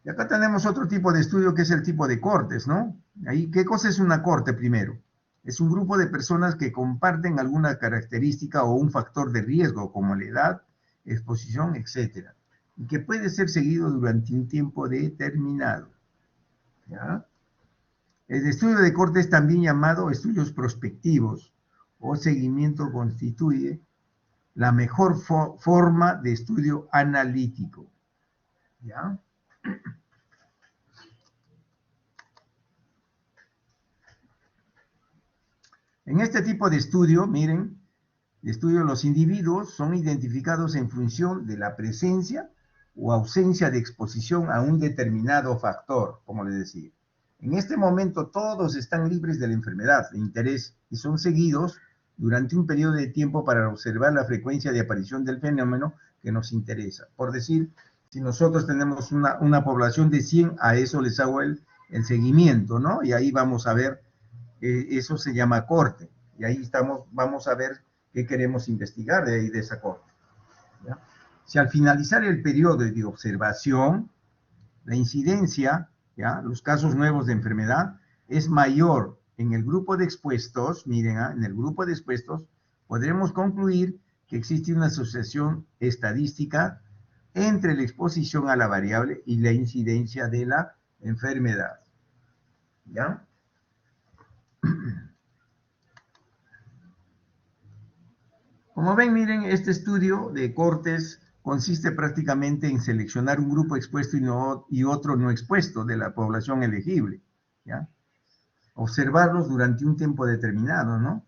Y acá tenemos otro tipo de estudio que es el tipo de cortes, ¿no? Ahí, ¿qué cosa es una corte primero? Es un grupo de personas que comparten alguna característica o un factor de riesgo, como la edad, exposición, etcétera, y que puede ser seguido durante un tiempo determinado, ¿ya? El estudio de corte es también llamado estudios prospectivos o seguimiento, constituye la mejor forma de estudio analítico, ¿ya? En este tipo de estudio, miren, los individuos son identificados en función de la presencia o ausencia de exposición a un determinado factor, como les decía. En este momento todos están libres de la enfermedad de interés y son seguidos durante un periodo de tiempo para observar la frecuencia de aparición del fenómeno que nos interesa. Por decir, si nosotros tenemos una población de 100, a eso les hago el seguimiento, ¿no? Y ahí vamos a ver, eso se llama corte. Y ahí vamos a ver qué queremos investigar de ahí de esa corte, ¿ya? Si al finalizar el periodo de observación, la incidencia, ¿ya?, los casos nuevos de enfermedad, es mayor en el grupo de expuestos, miren, en el grupo de expuestos, podremos concluir que existe una asociación estadística entre la exposición a la variable y la incidencia de la enfermedad, ¿ya? Como ven, miren, este estudio de cortes consiste prácticamente en seleccionar un grupo expuesto y otro no expuesto de la población elegible, ¿ya? Observarlos durante un tiempo determinado, ¿no?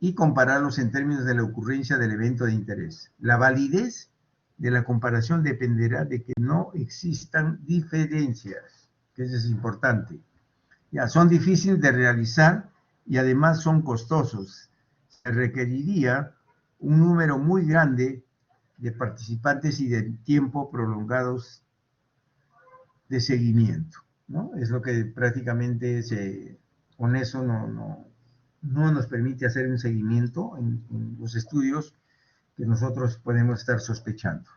Y compararlos en términos de la ocurrencia del evento de interés. La validez de la comparación dependerá de que no existan diferencias, que eso es importante. Ya, son difíciles de realizar y además son costosos. Se requeriría un número muy grande de participantes y de tiempo prolongados de seguimiento, ¿no? Es lo que prácticamente con eso no nos permite hacer un seguimiento en los estudios que nosotros podemos estar sospechando.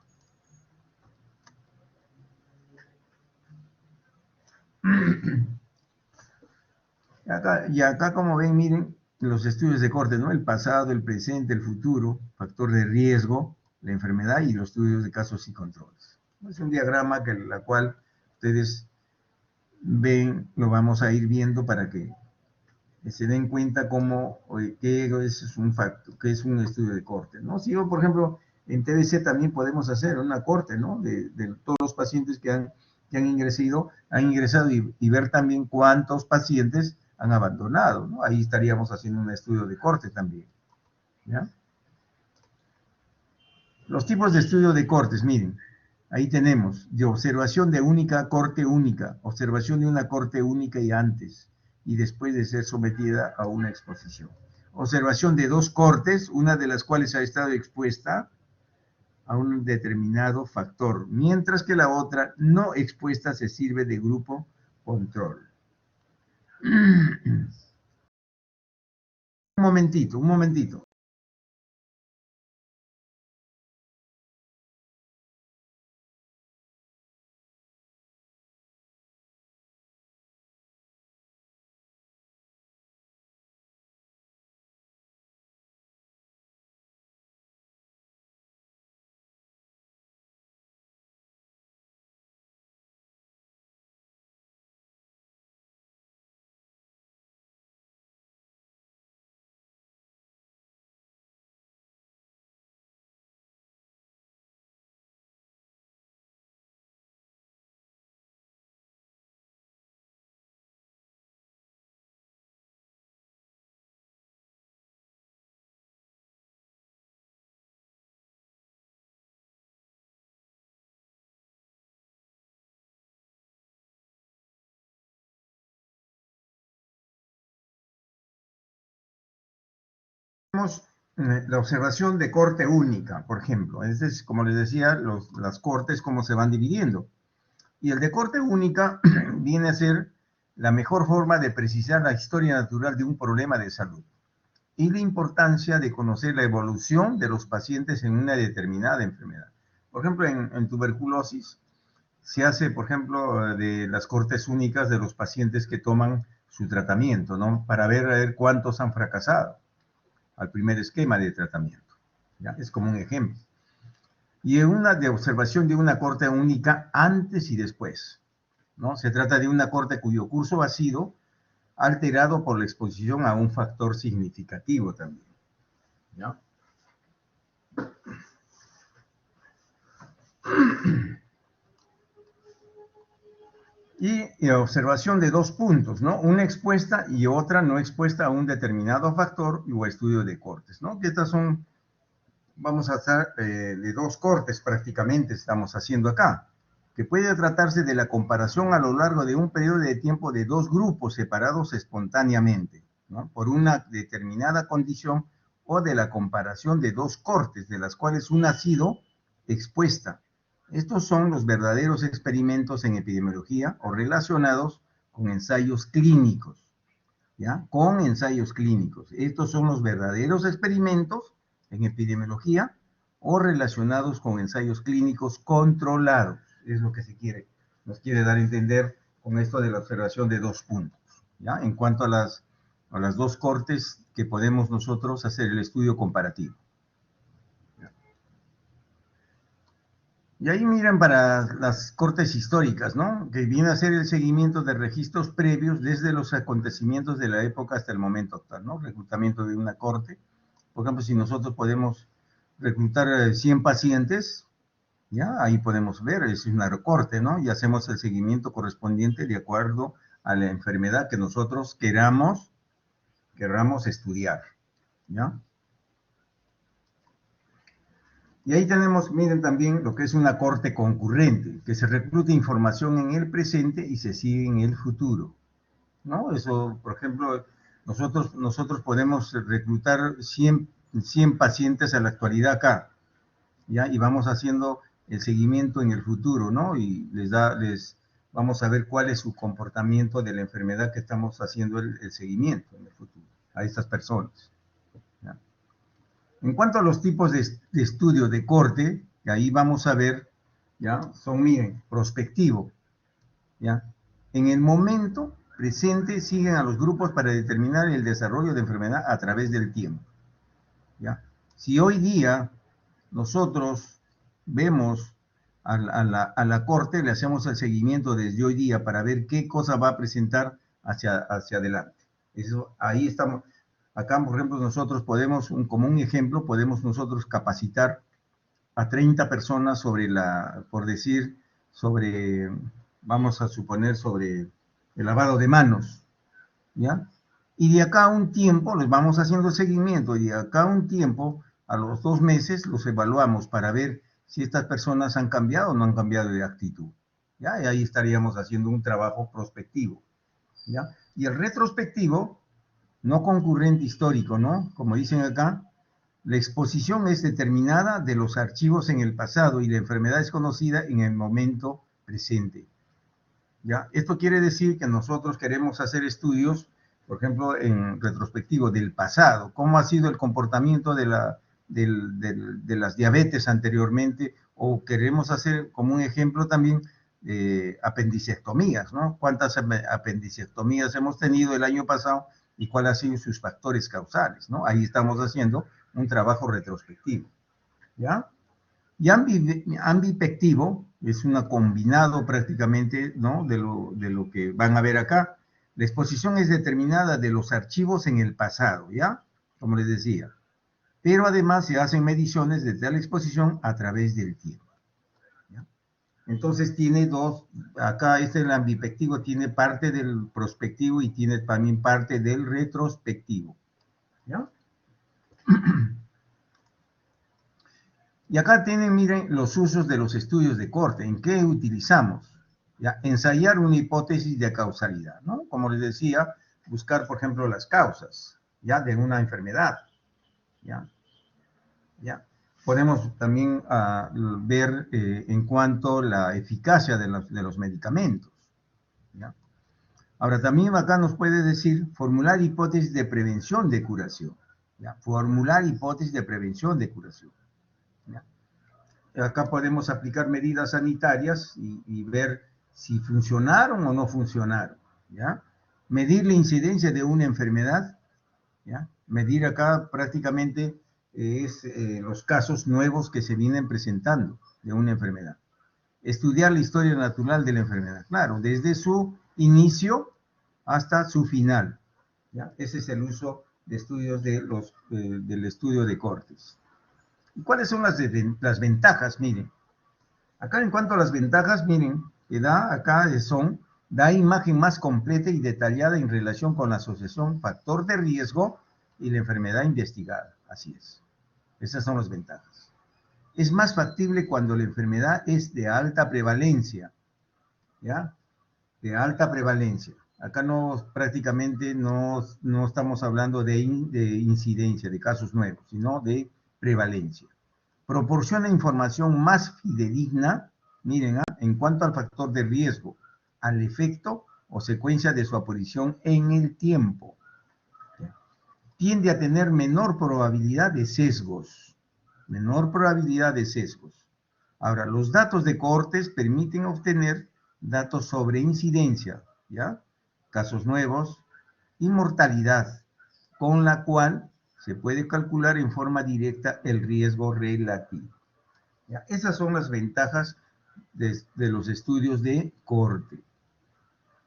Y acá, como ven, miren, los estudios de corte, ¿no? El pasado, el presente, el futuro, factor de riesgo, la enfermedad y los estudios de casos y controles. Es un diagrama la cual ustedes ven, lo vamos a ir viendo para que se den cuenta qué es un factor, qué es un estudio de corte, ¿no? Si yo, por ejemplo, en TBC también podemos hacer una corte, ¿no? De todos los pacientes que han ingresado y ver también cuántos pacientes han abandonado, ¿no? Ahí estaríamos haciendo un estudio de corte también, ¿ya? Los tipos de estudio de cortes, miren, ahí tenemos de observación de única, corte única, observación de una corte única y antes y después de ser sometida a una exposición. Observación de dos cortes, una de las cuales ha estado expuesta a un determinado factor, mientras que la otra no expuesta se sirve de grupo control. Un momentito, un momentito. La observación de corte única, por ejemplo. Es como les decía, las cortes, cómo se van dividiendo. Y el de corte única viene a ser la mejor forma de precisar la historia natural de un problema de salud y la importancia de conocer la evolución de los pacientes en una determinada enfermedad. Por ejemplo, en tuberculosis se hace, por ejemplo, de las cortes únicas de los pacientes que toman su tratamiento, ¿no? Para ver, a ver cuántos han fracasado al primer esquema de tratamiento, ¿ya? Es como un ejemplo. Y en una de observación de una corte única antes y después, ¿no? Se trata de una corte cuyo curso ha sido alterado por la exposición a un factor significativo también, ¿ya? Y observación de dos puntos, ¿no? Una expuesta y otra no expuesta a un determinado factor o estudio de cortes, ¿no? Que estas son, vamos a hacer de dos cortes prácticamente estamos haciendo acá, que puede tratarse de la comparación a lo largo de un periodo de tiempo de dos grupos separados espontáneamente, ¿no? Por una determinada condición o de la comparación de dos cortes, de las cuales una ha sido expuesta. Estos son los verdaderos experimentos en epidemiología o relacionados con ensayos clínicos, ¿ya? Con ensayos clínicos. Estos son los verdaderos experimentos en epidemiología o relacionados con ensayos clínicos controlados. Es lo que nos quiere dar a entender con esto de la observación de dos puntos, ¿ya? En cuanto a las dos cortes que podemos nosotros hacer el estudio comparativo. Y ahí miran para las cortes históricas, ¿no? Que viene a ser el seguimiento de registros previos desde los acontecimientos de la época hasta el momento actual, ¿no? Reclutamiento de una corte. Por ejemplo, si nosotros podemos reclutar 100 pacientes, ya ahí podemos ver, es una corte, ¿no? Y hacemos el seguimiento correspondiente de acuerdo a la enfermedad que nosotros queramos estudiar, ¿ya? Y ahí tenemos, miren también lo que es una corte concurrente, que se recluta información en el presente y se sigue en el futuro, ¿no? Eso, por ejemplo, nosotros podemos reclutar 100 pacientes a la actualidad acá, ¿ya? Y vamos haciendo el seguimiento en el futuro, ¿no? Y vamos a ver cuál es su comportamiento de la enfermedad que estamos haciendo el seguimiento en el futuro a estas personas, ¿ya? En cuanto a los tipos de estudio de corte, que ahí vamos a ver, ¿ya? Son, miren, prospectivo, ¿ya? En el momento presente siguen a los grupos para determinar el desarrollo de enfermedad a través del tiempo, ¿ya? Si hoy día nosotros vemos a la corte, le hacemos el seguimiento desde hoy día para ver qué cosa va a presentar hacia adelante. Eso, ahí estamos. Acá, por ejemplo, nosotros podemos, como un ejemplo, podemos nosotros capacitar a 30 personas sobre por decir, sobre, vamos a suponer, sobre el lavado de manos, ¿ya? Y de acá a un tiempo, les vamos haciendo seguimiento, y de acá a un tiempo, a los 2 meses, los evaluamos para ver si estas personas han cambiado o no han cambiado de actitud, ¿ya? Y ahí estaríamos haciendo un trabajo prospectivo, ¿ya? Y el retrospectivo, no concurrente histórico, ¿no? Como dicen acá, la exposición es determinada de los archivos en el pasado y la enfermedad es conocida en el momento presente. ¿Ya? Esto quiere decir que nosotros queremos hacer estudios, por ejemplo, en retrospectivo del pasado, cómo ha sido el comportamiento de las diabetes anteriormente, o queremos hacer como un ejemplo también apendicectomías, ¿no? ¿Cuántas apendicectomías hemos tenido el año pasado y cuáles han sido sus factores causales, ¿no? Ahí estamos haciendo un trabajo retrospectivo, ¿ya? Y ambipectivo es un combinado prácticamente, ¿no? de lo que van a ver acá. La exposición es determinada de los archivos en el pasado, ¿ya? Como les decía. Pero además se hacen mediciones de tal exposición a través del tiempo, ¿ya? Entonces tiene dos, acá el ambipectivo tiene parte del prospectivo y tiene también parte del retrospectivo, ¿ya? Y acá tienen, miren, los usos de los estudios de corte. ¿En qué utilizamos? ¿Ya? Ensayar una hipótesis de causalidad, ¿no? Como les decía, buscar, por ejemplo, las causas, ¿ya? De una enfermedad, ¿ya? ¿Ya? Podemos también ver en cuanto a la eficacia de los medicamentos, ¿ya? Ahora, también acá nos puede decir formular hipótesis de prevención de curación, ¿ya? Formular hipótesis de prevención de curación, ¿ya? Acá podemos aplicar medidas sanitarias y ver si funcionaron o no funcionaron, ¿ya? Medir la incidencia de una enfermedad, ¿ya? Medir acá prácticamente es los casos nuevos que se vienen presentando de una enfermedad. Estudiar la historia natural de la enfermedad, claro, desde su inicio hasta su final, ¿ya? Ese es el uso de estudios del estudio de cortes. ¿Y cuáles son las ventajas? Miren, acá en cuanto a las ventajas, miren, que da imagen más completa y detallada en relación con la asociación factor de riesgo y la enfermedad investigada. Así es. Esas son las ventajas. Es más factible cuando la enfermedad es de alta prevalencia, ¿ya? De alta prevalencia. Acá prácticamente no estamos hablando de incidencia, de casos nuevos, sino de prevalencia. Proporciona información más fidedigna, miren, en cuanto al factor de riesgo, al efecto o secuencia de su aparición en el tiempo. Tiende a tener menor probabilidad de sesgos. Menor probabilidad de sesgos. Ahora, los datos de cohortes permiten obtener datos sobre incidencia, ¿ya? Casos nuevos y mortalidad, con la cual se puede calcular en forma directa el riesgo relativo, ¿ya? Esas son las ventajas de los estudios de cohorte,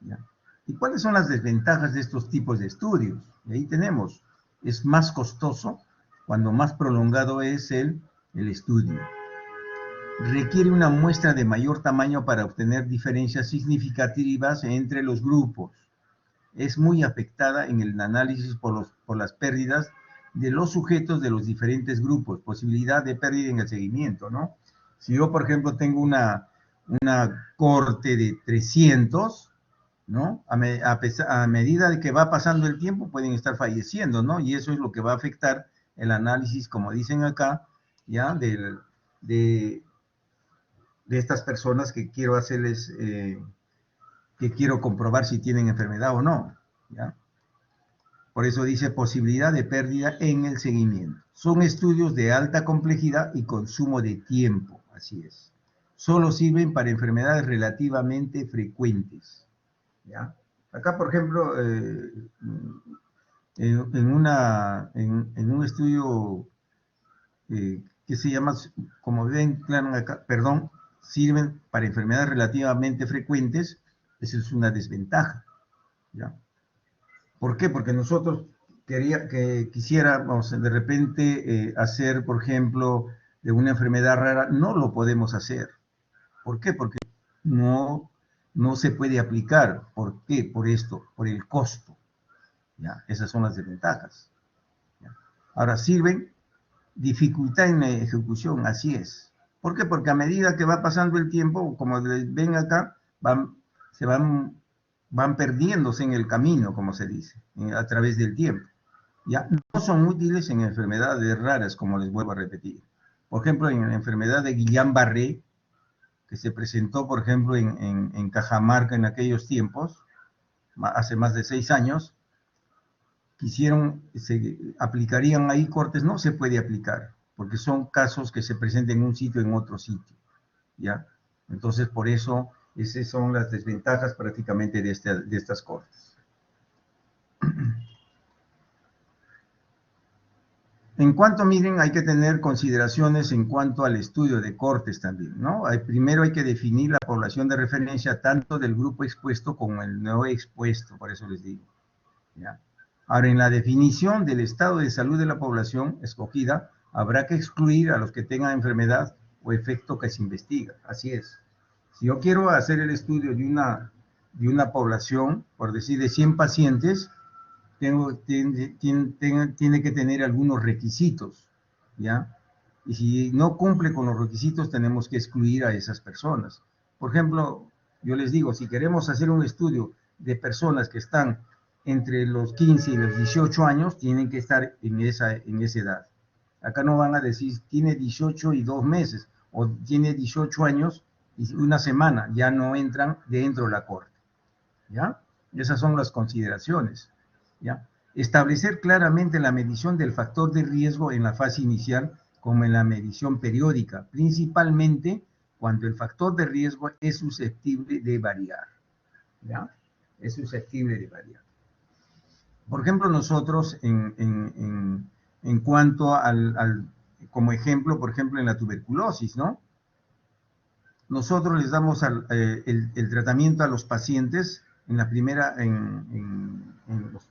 ¿ya? ¿Y cuáles son las desventajas de estos tipos de estudios? Y ahí tenemos, es más costoso cuando más prolongado es el estudio. Requiere una muestra de mayor tamaño para obtener diferencias significativas entre los grupos. Es muy afectada en el análisis por las pérdidas de los sujetos de los diferentes grupos, posibilidad de pérdida en el seguimiento, ¿no? Si yo, por ejemplo, tengo una cohorte de 300, ¿no? A medida de que va pasando el tiempo pueden estar falleciendo, ¿no? Y eso es lo que va a afectar el análisis, como dicen acá, ¿ya? De estas personas que quiero hacerles, que quiero comprobar si tienen enfermedad o no, ¿ya? Por eso dice posibilidad de pérdida en el seguimiento. Son estudios de alta complejidad y consumo de tiempo, así es. Solo sirven para enfermedades relativamente frecuentes, ¿ya? Acá, por ejemplo, en un estudio que se llama, como ven, claro, acá, perdón, sirven para enfermedades relativamente frecuentes. Esa es una desventaja, ¿ya? ¿Por qué? Porque nosotros quisiéramos de repente hacer, por ejemplo, de una enfermedad rara, no lo podemos hacer. ¿Por qué? Porque no se puede aplicar. ¿Por qué? Por esto, por el costo. ¿Ya? Esas son las desventajas. ¿Ya? Ahora, sirven dificultad en la ejecución, así es. ¿Por qué? Porque a medida que va pasando el tiempo, como ven acá, van perdiéndose en el camino, como se dice, a través del tiempo. ¿Ya? No son útiles en enfermedades raras, como les vuelvo a repetir. Por ejemplo, en la enfermedad de Guillain-Barré, que se presentó, por ejemplo, en Cajamarca en aquellos tiempos, hace más de 6 años, se aplicarían ahí cortes, no se puede aplicar, porque son casos que se presentan en un sitio, en otro sitio, ¿ya? Entonces, por eso, esas son las desventajas prácticamente de estas cortes. En cuanto, miren, hay que tener consideraciones en cuanto al estudio de cortes también, ¿no? Primero hay que definir la población de referencia tanto del grupo expuesto como el no expuesto, por eso les digo, ¿ya? Ahora, en la definición del estado de salud de la población escogida, habrá que excluir a los que tengan enfermedad o efecto que se investiga. Así es. Si yo quiero hacer el estudio de una población, por decir, de 100 pacientes, tiene que tener algunos requisitos, ¿ya? Y si no cumple con los requisitos, tenemos que excluir a esas personas. Por ejemplo, yo les digo, si queremos hacer un estudio de personas que están entre los 15 y los 18 años, tienen que estar en esa edad. Acá no van a decir, tiene 18 y 2 meses, o tiene 18 años y una semana, ya no entran dentro de la corte, ¿ya? Esas son las consideraciones, ¿ya? Establecer claramente la medición del factor de riesgo en la fase inicial como en la medición periódica, principalmente cuando el factor de riesgo es susceptible de variar, ¿ya? Es susceptible de variar. Por ejemplo, nosotros en cuanto como ejemplo, por ejemplo, en la tuberculosis, ¿no? Nosotros les damos el tratamiento a los pacientes en la primera, en los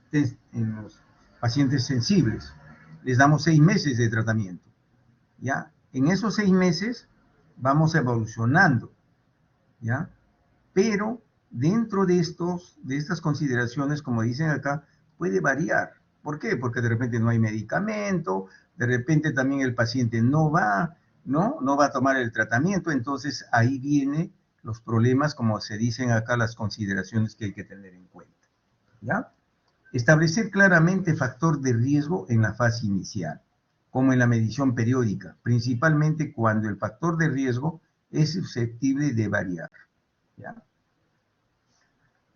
pacientes sensibles. Les damos 6 meses de tratamiento, ¿ya? En esos 6 meses vamos evolucionando, ¿ya? Pero dentro de estas consideraciones, como dicen acá, puede variar. ¿Por qué? Porque de repente no hay medicamento, de repente también el paciente no va a tomar el tratamiento, entonces ahí vienen los problemas, como se dicen acá, las consideraciones que hay que tener en cuenta, ¿ya? Establecer claramente factor de riesgo en la fase inicial, como en la medición periódica, principalmente cuando el factor de riesgo es susceptible de variar, ¿ya?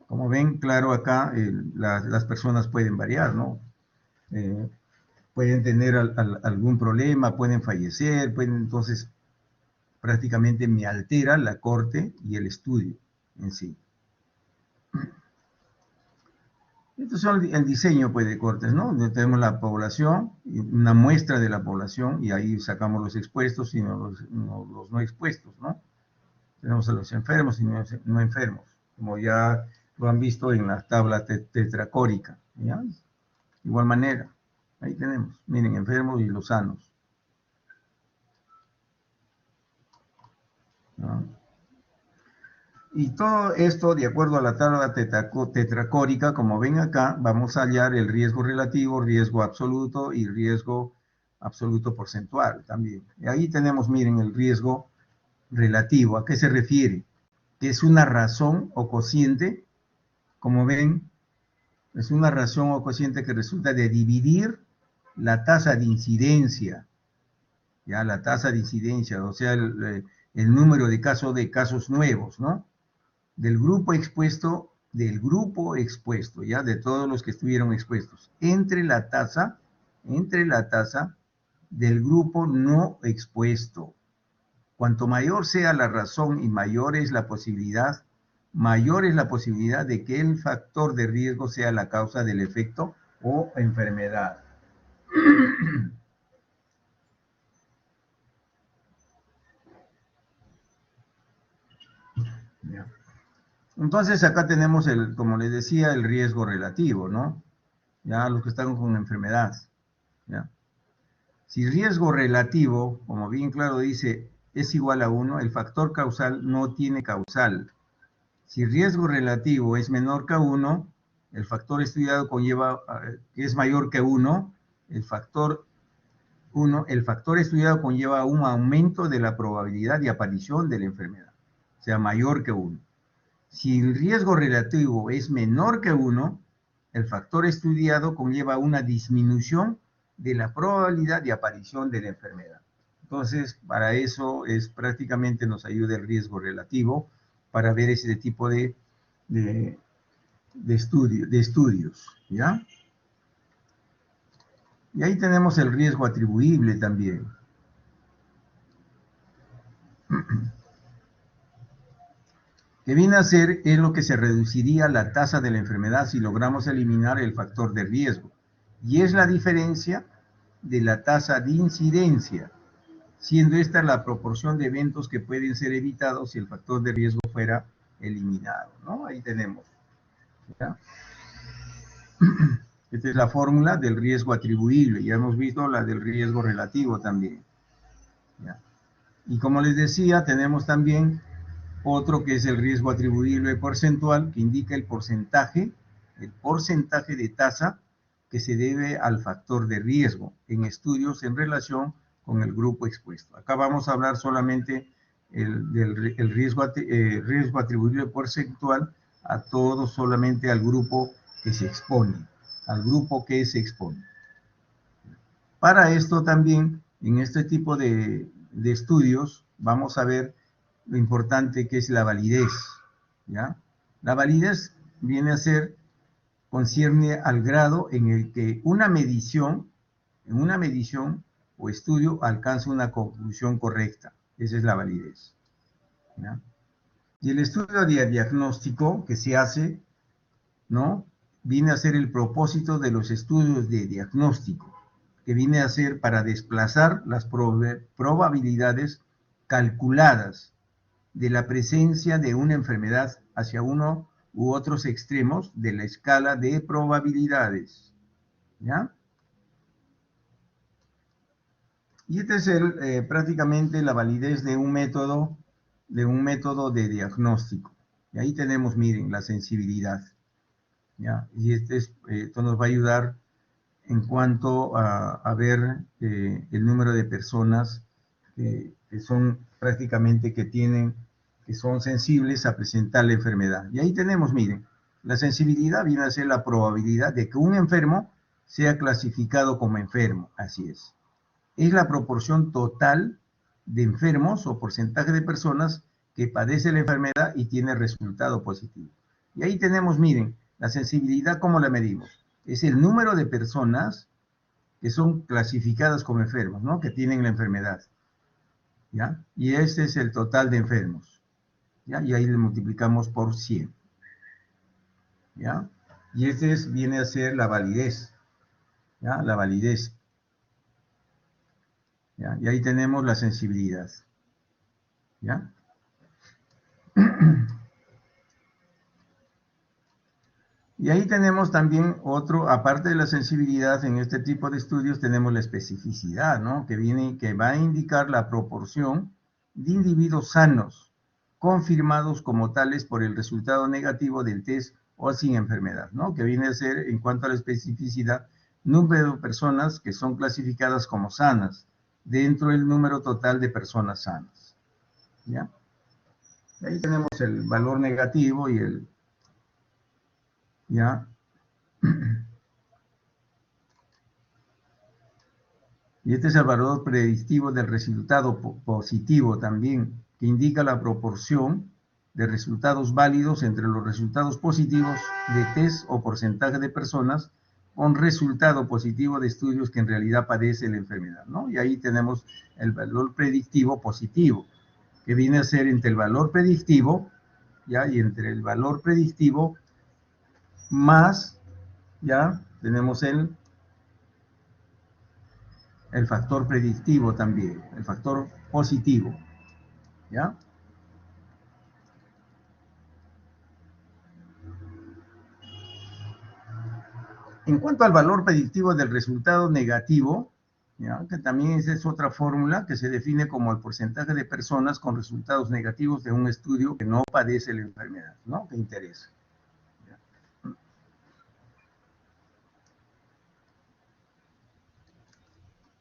Como ven, claro, acá las personas pueden variar, ¿no? Pueden tener algún problema, pueden fallecer, entonces prácticamente me altera la corte y el estudio en sí. Estos son el diseño, pues, de cortes, ¿no? Donde tenemos la población, una muestra de la población, y ahí sacamos los expuestos y los no expuestos, ¿no? Tenemos a los enfermos y no enfermos, como ya lo han visto en la tabla tetracórica, ¿ya? Igual manera, ahí tenemos, miren, enfermos y los sanos, ¿no? Y todo esto, de acuerdo a la tabla tetracórica, como ven acá, vamos a hallar el riesgo relativo, riesgo absoluto y riesgo absoluto porcentual también. Y ahí tenemos, miren, el riesgo relativo. ¿A qué se refiere? Que es una razón o cociente, como ven, es una razón o cociente que resulta de dividir la tasa de incidencia, ya la tasa de incidencia, o sea, el número de casos nuevos, ¿no? Del grupo expuesto, ya, de todos los que estuvieron expuestos, entre la tasa del grupo no expuesto. Cuanto mayor sea la razón y mayor es la posibilidad de que el factor de riesgo sea la causa del efecto o enfermedad. Entonces acá tenemos, como les decía, el riesgo relativo, ¿no? Ya los que están con enfermedad, ¿ya? Si riesgo relativo, como bien claro dice, es igual a 1, el factor causal no tiene causal. Si riesgo relativo es menor que 1, el factor estudiado conlleva, que es mayor que 1, el factor estudiado conlleva un aumento de la probabilidad de aparición de la enfermedad, o sea, mayor que 1. Si el riesgo relativo es menor que 1, el factor estudiado conlleva una disminución de la probabilidad de aparición de la enfermedad. Entonces, para eso es prácticamente nos ayuda el riesgo relativo para ver ese tipo de estudios, ¿ya? Y ahí tenemos el riesgo atribuible también. Que viene a ser es lo que se reduciría la tasa de la enfermedad si logramos eliminar el factor de riesgo. Y es la diferencia de la tasa de incidencia, siendo esta la proporción de eventos que pueden ser evitados si el factor de riesgo fuera eliminado, ¿no? Ahí tenemos, ¿ya? Esta es la fórmula del riesgo atribuible. Ya hemos visto la del riesgo relativo también, ¿ya? Y como les decía, tenemos también otro que es el riesgo atribuible porcentual, que indica el porcentaje de tasa que se debe al factor de riesgo en estudios en relación con el grupo expuesto. Acá vamos a hablar solamente del riesgo atribuible porcentual a todo, solamente al grupo que se expone, Para esto también, en este tipo de estudios, vamos a ver lo importante que es la validez, ¿ya? La validez viene a ser, concierne al grado en el que en una medición o estudio alcanza una conclusión correcta. Esa es la validez, ¿ya? Y el estudio de diagnóstico que se hace, ¿no? Viene a ser el propósito de los estudios de diagnóstico, que viene a ser para desplazar las probabilidades calculadas de la presencia de una enfermedad hacia uno u otros extremos de la escala de probabilidades, ¿ya? Y este es prácticamente la validez de un método de diagnóstico. Y ahí tenemos, miren, la sensibilidad, ¿ya? Y esto nos va a ayudar en cuanto a ver el número de personas que son prácticamente que son sensibles a presentar la enfermedad. Y ahí tenemos, miren, la sensibilidad viene a ser la probabilidad de que un enfermo sea clasificado como enfermo, así es. Es la proporción total de enfermos o porcentaje de personas que padece la enfermedad y tiene resultado positivo. Y ahí tenemos, miren, la sensibilidad, ¿cómo la medimos? Es el número de personas que son clasificadas como enfermos, ¿no? Que tienen la enfermedad, ¿ya? Y este es el total de enfermos, ¿ya? Y ahí le multiplicamos por 100, ¿ya? Y viene a ser la validez, ¿ya? La validez, ¿ya? Y ahí tenemos la sensibilidad, ¿ya? Y ahí tenemos también otro, aparte de la sensibilidad, en este tipo de estudios tenemos la especificidad, ¿no? Que va a indicar la proporción de individuos sanos, confirmados como tales por el resultado negativo del test o sin enfermedad, ¿no? Que viene a ser, en cuanto a la especificidad, número de personas que son clasificadas como sanas dentro del número total de personas sanas, ¿ya? Y ahí tenemos el valor negativo ¿ya? Y este es el valor predictivo del resultado positivo también, que indica la proporción de resultados válidos entre los resultados positivos de test o porcentaje de personas con resultado positivo de estudios que en realidad padecen la enfermedad, ¿no? Y ahí tenemos el valor predictivo positivo, que viene a ser entre el valor predictivo, ¿ya? Y entre el valor predictivo más, ¿ya? Tenemos el factor predictivo también, el factor positivo, ¿ya? En cuanto al valor predictivo del resultado negativo, ¿ya? Que también esa es otra fórmula que se define como el porcentaje de personas con resultados negativos de un estudio que no padece la enfermedad, ¿no? Que interesa.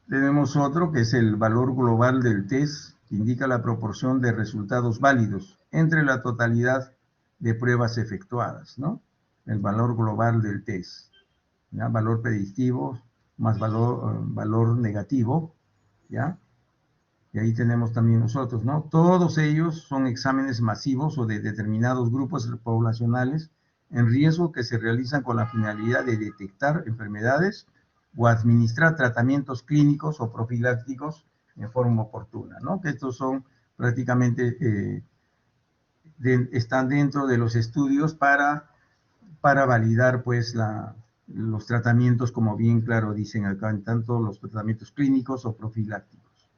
Tenemos otro que es el valor global del test, que indica la proporción de resultados válidos entre la totalidad de pruebas efectuadas, ¿no? El valor global del test, ¿ya? Valor predictivo más valor negativo, ¿ya? Y ahí tenemos también nosotros, ¿no? Todos ellos son exámenes masivos o de determinados grupos poblacionales en riesgo que se realizan con la finalidad de detectar enfermedades o administrar tratamientos clínicos o profilácticos en forma oportuna, ¿no? Que estos son prácticamente, están dentro de los estudios para validar, pues, los tratamientos, como bien claro dicen acá, en tanto los tratamientos clínicos o profilácticos,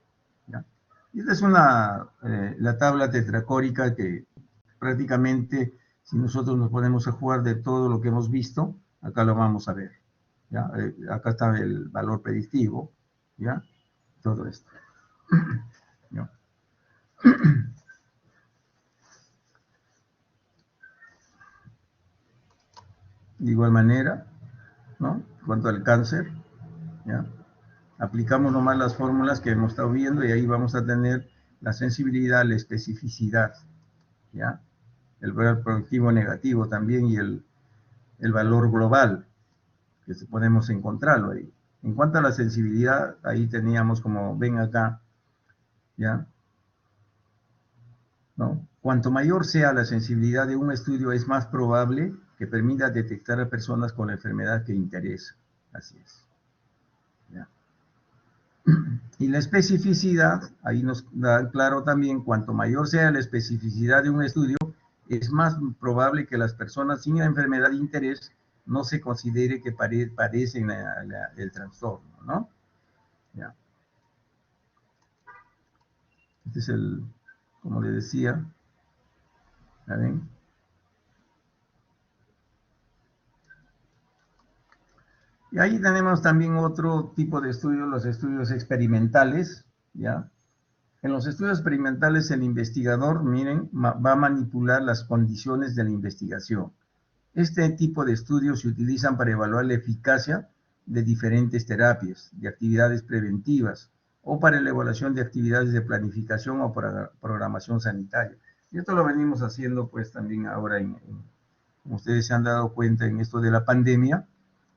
¿ya? Y esta es la tabla tetracórica que prácticamente, si nosotros nos ponemos a jugar de todo lo que hemos visto, acá lo vamos a ver, ¿ya? Acá está el valor predictivo, ¿ya? Todo esto, ¿ya? De igual manera, ¿no? En cuanto al cáncer, ¿ya? Aplicamos nomás las fórmulas que hemos estado viendo y ahí vamos a tener la sensibilidad, la especificidad, ¿ya? El valor productivo negativo también y el valor global, que podemos encontrarlo ahí. En cuanto a la sensibilidad, ahí teníamos, como ven acá, ¿ya? ¿No? Cuanto mayor sea la sensibilidad de un estudio, es más probable que permita detectar a personas con la enfermedad que interesa. Así es, ¿ya? Y la especificidad, ahí nos da claro también, cuanto mayor sea la especificidad de un estudio, es más probable que las personas sin la enfermedad de interés no se considere que padecen el trastorno, ¿no? ¿Ya? Este es como le decía, ¿ya ven? Y ahí tenemos también otro tipo de estudios, los estudios experimentales, ¿ya? En los estudios experimentales el investigador, miren, va a manipular las condiciones de la investigación. Este tipo de estudios se utilizan para evaluar la eficacia de diferentes terapias, de actividades preventivas o para la evaluación de actividades de planificación o programación sanitaria. Y esto lo venimos haciendo pues también ahora, como ustedes se han dado cuenta en esto de la pandemia,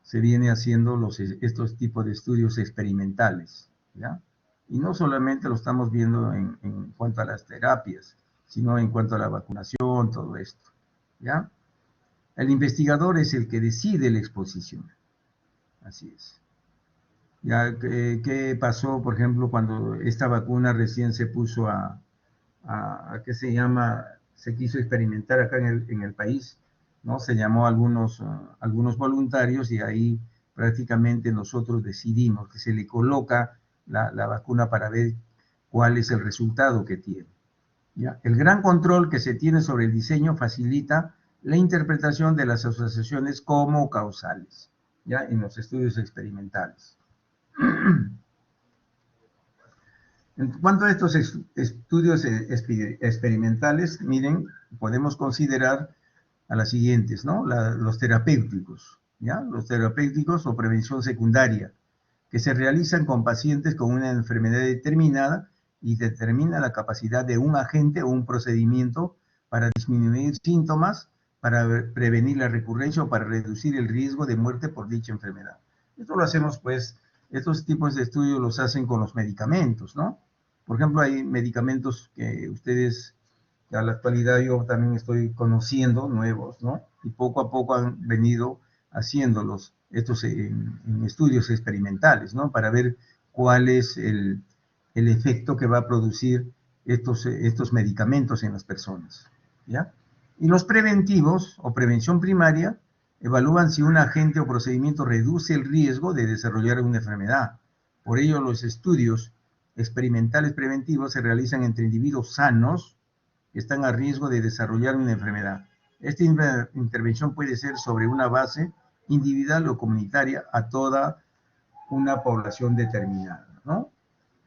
se viene haciendo estos tipos de estudios experimentales, ¿ya? Y no solamente lo estamos viendo en cuanto a las terapias, sino en cuanto a la vacunación, todo esto, ¿ya? El investigador es el que decide la exposición. Así es. Ya, ¿qué pasó, por ejemplo, cuando esta vacuna recién se puso ¿qué se llama? Se quiso experimentar acá en el país, ¿no? Se llamó a algunos voluntarios y ahí prácticamente nosotros decidimos que se le coloca la vacuna para ver cuál es el resultado que tiene, ¿ya? El gran control que se tiene sobre el diseño facilita la interpretación de las asociaciones como causales, ¿ya? En los estudios experimentales. En cuanto a estos estudios experimentales, miren, podemos considerar a las siguientes, ¿no? Los terapéuticos, ¿ya? Los terapéuticos o prevención secundaria, que se realizan con pacientes con una enfermedad determinada y determina la capacidad de un agente o un procedimiento para disminuir síntomas, para prevenir la recurrencia o para reducir el riesgo de muerte por dicha enfermedad. Esto lo hacemos, pues, estos tipos de estudios los hacen con los medicamentos, ¿no? Por ejemplo, hay medicamentos que ustedes, que a la actualidad yo también estoy conociendo, nuevos, ¿no? Y poco a poco han venido haciéndolos, estos en estudios experimentales, ¿no? Para ver cuál es el efecto que va a producir estos medicamentos en las personas, ¿ya? Y los preventivos o prevención primaria evalúan si un agente o procedimiento reduce el riesgo de desarrollar una enfermedad. Por ello, los estudios experimentales preventivos se realizan entre individuos sanos que están a riesgo de desarrollar una enfermedad. Esta intervención puede ser sobre una base individual o comunitaria a toda una población determinada. ¿no?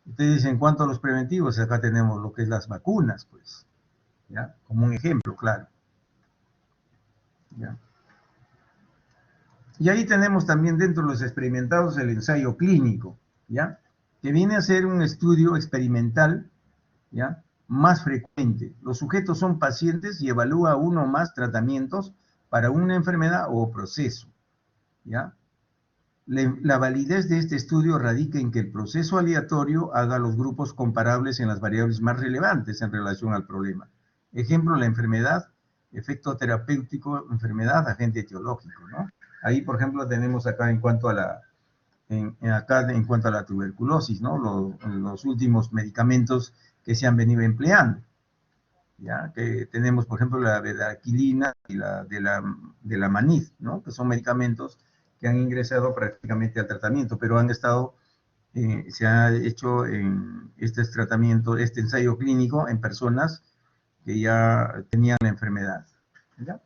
Ustedes, en cuanto a los preventivos, acá tenemos lo que es las vacunas, pues, ¿ya? Como un ejemplo, claro. ¿Ya? Y ahí tenemos también dentro de los experimentados el ensayo clínico, ¿ya? Que viene a ser un estudio experimental, ¿ya? Más frecuente. Los sujetos son pacientes y evalúa uno o más tratamientos para una enfermedad o proceso, ¿ya? La validez de este estudio radica en que el proceso aleatorio haga los grupos comparables en las variables más relevantes en relación al problema. Ejemplo, la enfermedad, efecto terapéutico, enfermedad, agente etiológico, ¿no? Ahí, por ejemplo, tenemos acá en cuanto a la tuberculosis, ¿no? Los últimos medicamentos que se han venido empleando, ¿ya? Que tenemos, por ejemplo, la bedaquilina y la de la Maniz, ¿no? Que son medicamentos que han ingresado prácticamente al tratamiento, pero han estado, se ha hecho este tratamiento, este ensayo clínico en personas que ya tenían la enfermedad, ¿ya?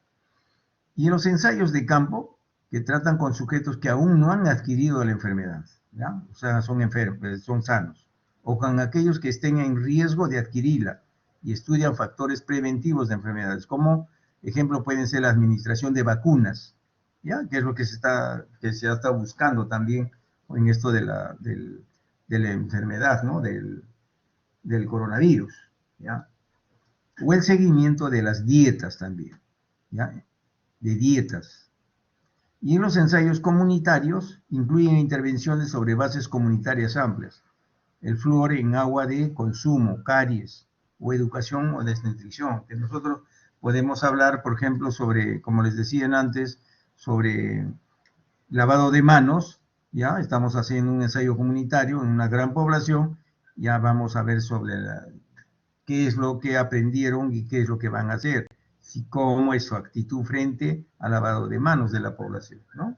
Y en los ensayos de campo, que tratan con sujetos que aún no han adquirido la enfermedad, ¿ya? O sea, son enfermos, son sanos, o con aquellos que estén en riesgo de adquirirla, y estudian factores preventivos de enfermedades, como ejemplo pueden ser la administración de vacunas, ¿ya? Que es lo que se ha estado buscando también en esto de la enfermedad, ¿no? Del coronavirus, ¿ya? O el seguimiento de las dietas también, ¿ya? De dietas. Y en los ensayos comunitarios incluyen intervenciones sobre bases comunitarias amplias, el flúor en agua de consumo, caries, o educación o desnutrición, que nosotros podemos hablar, por ejemplo, sobre, como les decían antes, sobre lavado de manos, ya estamos haciendo un ensayo comunitario en una gran población, ya vamos a ver sobre qué es lo que aprendieron y qué es lo que van a hacer, si cómo es su actitud frente al lavado de manos de la población, ¿no?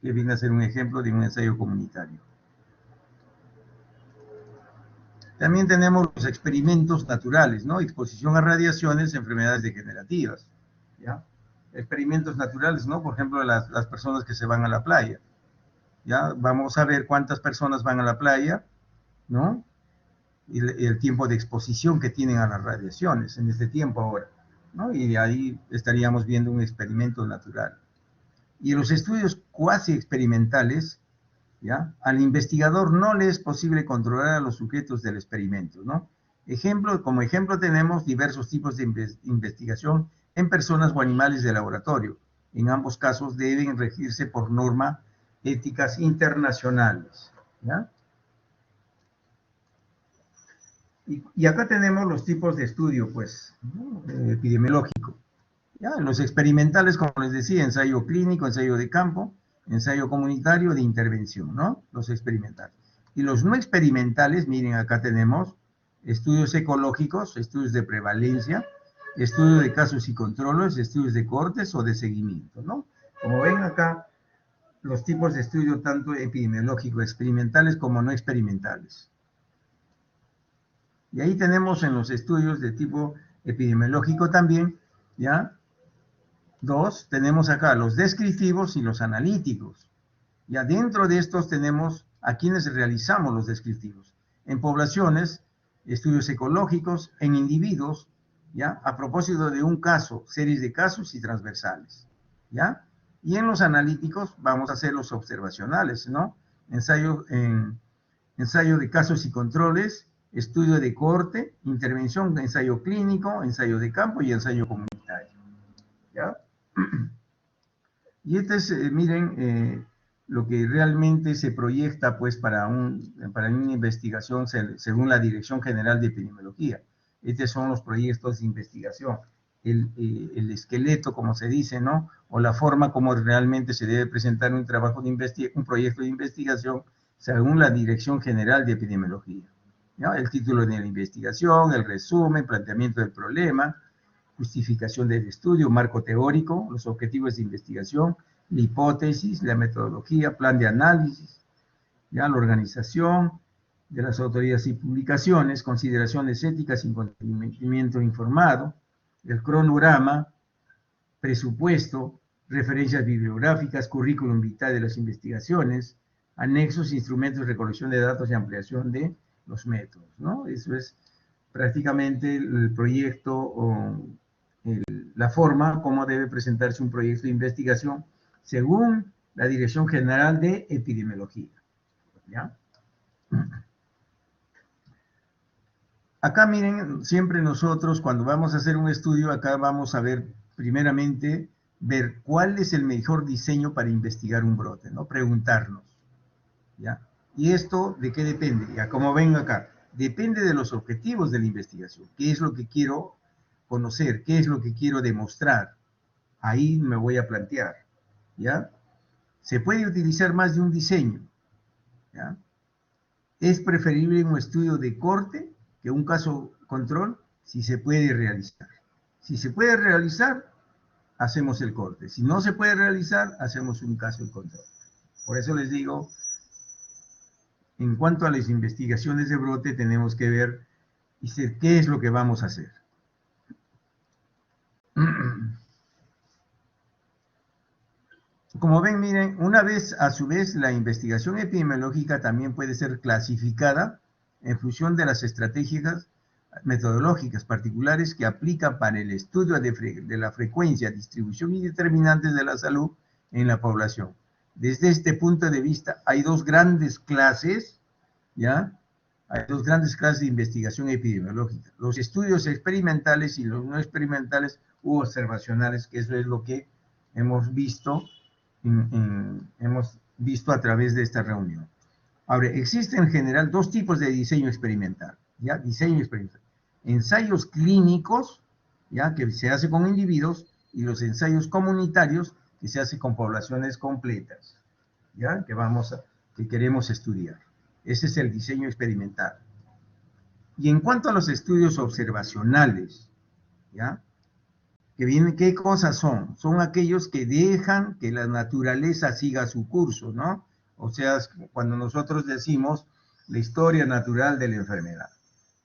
Que viene a ser un ejemplo de un ensayo comunitario. También tenemos los experimentos naturales, ¿no? Exposición a radiaciones, enfermedades degenerativas, ¿ya? Experimentos naturales, ¿no? Por ejemplo, las personas que se van a la playa, ¿ya? Vamos a ver cuántas personas van a la playa, ¿no? Y el tiempo de exposición que tienen a las radiaciones en este tiempo ahora, ¿no? Y de ahí estaríamos viendo un experimento natural. Y en los estudios cuasi experimentales, ¿ya? Al investigador no le es posible controlar a los sujetos del experimento, ¿no? Como ejemplo tenemos diversos tipos de investigación en personas o animales de laboratorio. En ambos casos deben regirse por normas éticas internacionales, ¿ya? Y acá tenemos los tipos de estudio, pues, ¿no? Epidemiológico. ¿Ya? Los experimentales, como les decía, ensayo clínico, ensayo de campo, ensayo comunitario de intervención, ¿no? Los experimentales. Y los no experimentales, miren, acá tenemos estudios ecológicos, estudios de prevalencia, estudios de casos y controles, estudios de cortes o de seguimiento, ¿no? Como ven acá, los tipos de estudio tanto epidemiológicos, experimentales como no experimentales. Y ahí tenemos en los estudios de tipo epidemiológico también, ¿ya? Dos, tenemos acá los descriptivos y los analíticos. Y adentro de estos tenemos a quienes realizamos los descriptivos. En poblaciones, estudios ecológicos, en individuos, ¿ya? A propósito de un caso, series de casos y transversales, ¿ya? Y en los analíticos vamos a hacer los observacionales, ¿no? Ensayo de casos y controles, estudio de corte, intervención, ensayo clínico, ensayo de campo y ensayo comunitario, ¿ya? Y este es, miren, lo que realmente se proyecta pues para una investigación según la Dirección General de Epidemiología. Estos son los proyectos de investigación, el esqueleto, como se dice, ¿no? O la forma como realmente se debe presentar un proyecto de investigación según la Dirección General de Epidemiología, ¿no? El título de la investigación, el resumen, planteamiento del problema, justificación del estudio, marco teórico, los objetivos de investigación, la hipótesis, la metodología, plan de análisis, ya la organización de las autoridades y publicaciones, consideraciones éticas y consentimiento informado, el cronograma, presupuesto, referencias bibliográficas, currículum vitae de las investigaciones, anexos, instrumentos de recolección de datos y ampliación de los métodos, ¿no? Eso es prácticamente el proyecto o la forma como debe presentarse un proyecto de investigación según la Dirección General de Epidemiología, ¿ya? Acá miren, siempre nosotros cuando vamos a hacer un estudio, acá vamos a ver primeramente, ver cuál es el mejor diseño para investigar un brote, ¿no? Preguntarnos, ¿ya? ¿Y esto de qué depende? Ya como ven acá, depende de los objetivos de la investigación. ¿Qué es lo que quiero conocer? ¿Qué es lo que quiero demostrar? Ahí me voy a plantear, ¿ya? Se puede utilizar más de un diseño, ¿ya? Es preferible un estudio de corte que un caso control si se puede realizar. Si se puede realizar, hacemos el corte. Si no se puede realizar, hacemos un caso de control. Por eso les digo, en cuanto a las investigaciones de brote, tenemos que ver y ver qué es lo que vamos a hacer. Como ven, miren, una vez, a su vez, la investigación epidemiológica también puede ser clasificada en función de las estrategias metodológicas particulares que aplica para el estudio de la frecuencia, distribución y determinantes de la salud en la población. Desde este punto de vista, hay dos grandes clases, ¿ya? Hay dos grandes clases de investigación epidemiológica, los estudios experimentales y los no experimentales u observacionales, que eso es lo que hemos visto a través de esta reunión. Ahora, existen en general dos tipos de diseño experimental, ¿ya? Diseño experimental. Ensayos clínicos, ¿ya? Que se hace con individuos, y los ensayos comunitarios, que se hace con poblaciones completas, ¿ya? Que queremos estudiar. Ese es el diseño experimental. Y en cuanto a los estudios observacionales, ¿ya? ¿Qué cosas son? Son aquellos que dejan que la naturaleza siga su curso, ¿no? O sea, cuando nosotros decimos la historia natural de la enfermedad.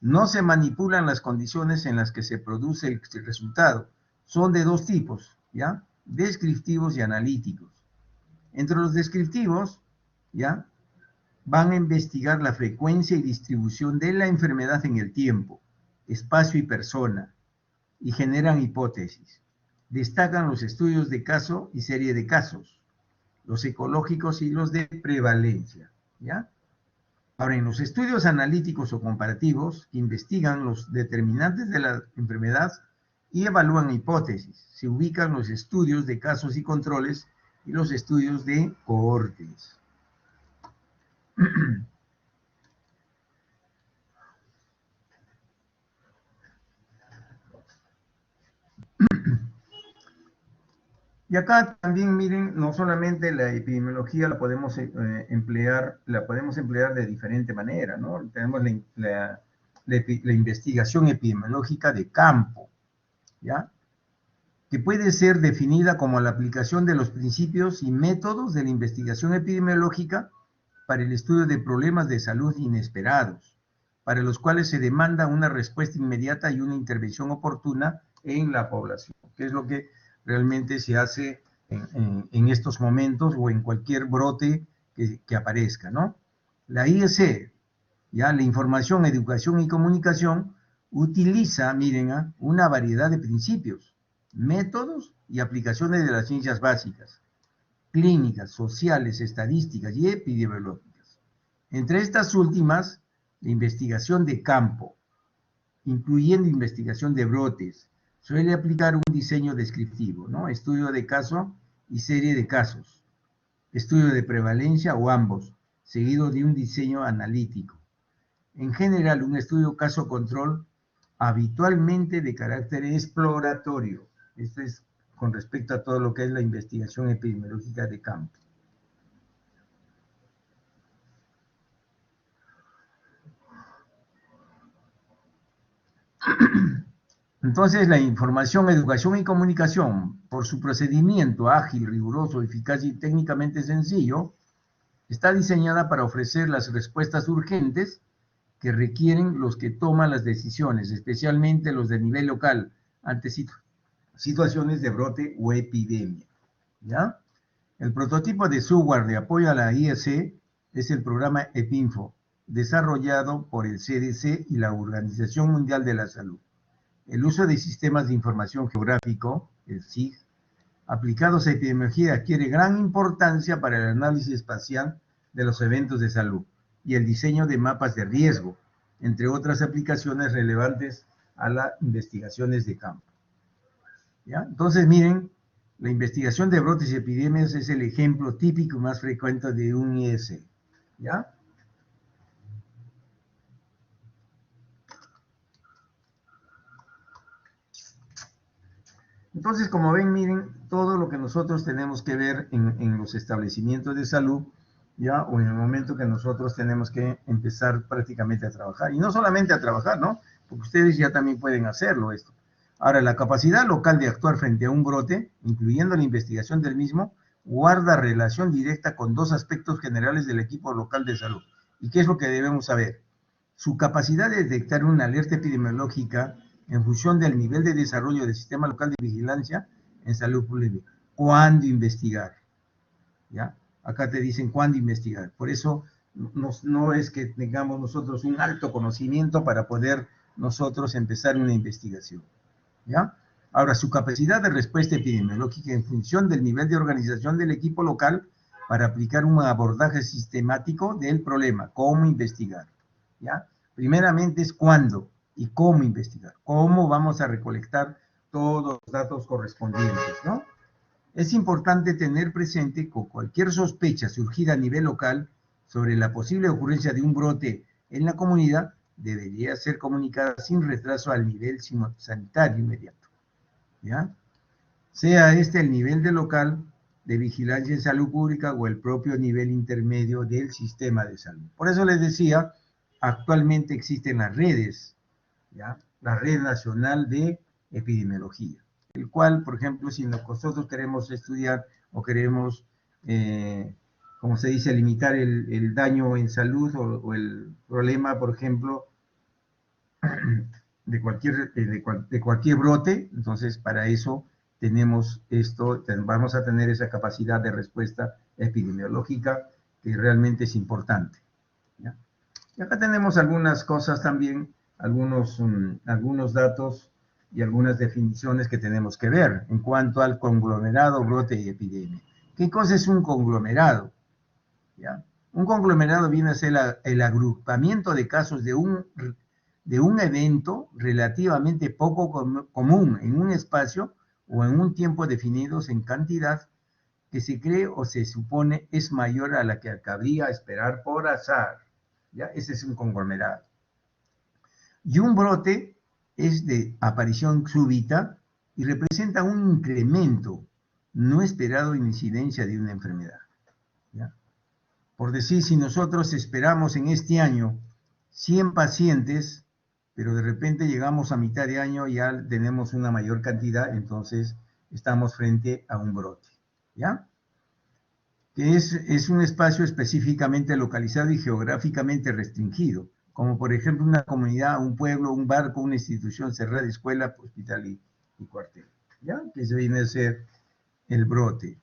No se manipulan las condiciones en las que se produce el resultado. Son de dos tipos, ¿ya? Descriptivos y analíticos. Entre los descriptivos, ¿ya? Van a investigar la frecuencia y distribución de la enfermedad en el tiempo, espacio y persona, y generan hipótesis. Destacan los estudios de caso y serie de casos, los ecológicos y los de prevalencia, ¿ya? Ahora, en los estudios analíticos o comparativos, que investigan los determinantes de la enfermedad y evalúan hipótesis, se ubican los estudios de casos y controles y los estudios de cohortes. Y acá también miren, no solamente la epidemiología la podemos emplear de diferente manera, ¿no? Tenemos la investigación epidemiológica de campo, ¿ya? Que puede ser definida como la aplicación de los principios y métodos de la investigación epidemiológica para el estudio de problemas de salud inesperados, para los cuales se demanda una respuesta inmediata y una intervención oportuna en la población, que es lo que realmente se hace en estos momentos o en cualquier brote que aparezca, ¿no? La IEC, ya la información, educación y comunicación, utiliza, miren, una variedad de principios, métodos y aplicaciones de las ciencias básicas, clínicas, sociales, estadísticas y epidemiológicas. Entre estas últimas, la investigación de campo, incluyendo investigación de brotes, suele aplicar un diseño descriptivo, ¿no? Estudio de caso y serie de casos, estudio de prevalencia o ambos, seguido de un diseño analítico. En general, un estudio caso-control habitualmente de carácter exploratorio. Esto es con respecto a todo lo que es la investigación epidemiológica de campo. Entonces, la información, educación y comunicación, por su procedimiento ágil, riguroso, eficaz y técnicamente sencillo, está diseñada para ofrecer las respuestas urgentes que requieren los que toman las decisiones, especialmente los de nivel local, ante situaciones de brote o epidemia, ¿ya? El prototipo de software de apoyo a la IEC es el programa EPINFO, desarrollado por el CDC y la Organización Mundial de la Salud. El uso de sistemas de información geográfico, el SIG, aplicados a epidemiología adquiere gran importancia para el análisis espacial de los eventos de salud y el diseño de mapas de riesgo, entre otras aplicaciones relevantes a las investigaciones de campo. ¿Ya? Entonces, miren, la investigación de brotes y epidemias es el ejemplo típico más frecuente de un IS. ¿Ya? Entonces, como ven, miren, todo lo que nosotros tenemos que ver en los establecimientos de salud, ¿ya? O en el momento que nosotros tenemos que empezar prácticamente a trabajar. Y no solamente a trabajar, ¿no? Porque ustedes ya también pueden hacerlo esto. Ahora, la capacidad local de actuar frente a un brote, incluyendo la investigación del mismo, guarda relación directa con dos aspectos generales del equipo local de salud. ¿Y qué es lo que debemos saber? Su capacidad de detectar una alerta epidemiológica en función del nivel de desarrollo del sistema local de vigilancia en salud pública. ¿Cuándo investigar? ¿Ya? Acá te dicen cuándo investigar. Por eso no es que tengamos nosotros un alto conocimiento para poder nosotros empezar una investigación. ¿Ya? Ahora, su capacidad de respuesta epidemiológica en función del nivel de organización del equipo local para aplicar un abordaje sistemático del problema, cómo investigar. ¿Ya? Primeramente es cuándo y cómo investigar, cómo vamos a recolectar todos los datos correspondientes, ¿no? Es importante tener presente que cualquier sospecha surgida a nivel local sobre la posible ocurrencia de un brote en la comunidad debería ser comunicada sin retraso al nivel sanitario inmediato, ¿ya? Sea este el nivel de local de vigilancia en salud pública o el propio nivel intermedio del sistema de salud. Por eso les decía, actualmente existen las redes, ¿ya? La Red Nacional de Epidemiología, el cual, por ejemplo, si nosotros queremos estudiar o queremos, como se dice, limitar el daño en salud o el problema, por ejemplo, de cualquier brote, entonces para eso tenemos esto, vamos a tener esa capacidad de respuesta epidemiológica que realmente es importante, ¿ya? Y acá tenemos algunas cosas también, algunos datos y algunas definiciones que tenemos que ver en cuanto al conglomerado, brote y epidemia. ¿Qué cosa es un conglomerado? ¿Ya? Un conglomerado viene a ser el agrupamiento de casos de un evento relativamente poco común en un espacio o en un tiempo definidos en cantidad que se cree o se supone es mayor a la que cabría esperar por azar. ¿Ya? Ese es un conglomerado. Y un brote es de aparición súbita y representa un incremento no esperado en incidencia de una enfermedad. ¿Ya? Por decir, si nosotros esperamos en este año 100 pacientes, pero de repente llegamos a mitad de año y ya tenemos una mayor cantidad, entonces estamos frente a un brote. ¿Ya? Que es un espacio específicamente localizado y geográficamente restringido, como por ejemplo una comunidad, un pueblo, un barco, una institución cerrada, escuela, hospital y cuartel, ¿ya? Que se viene a ser el brote,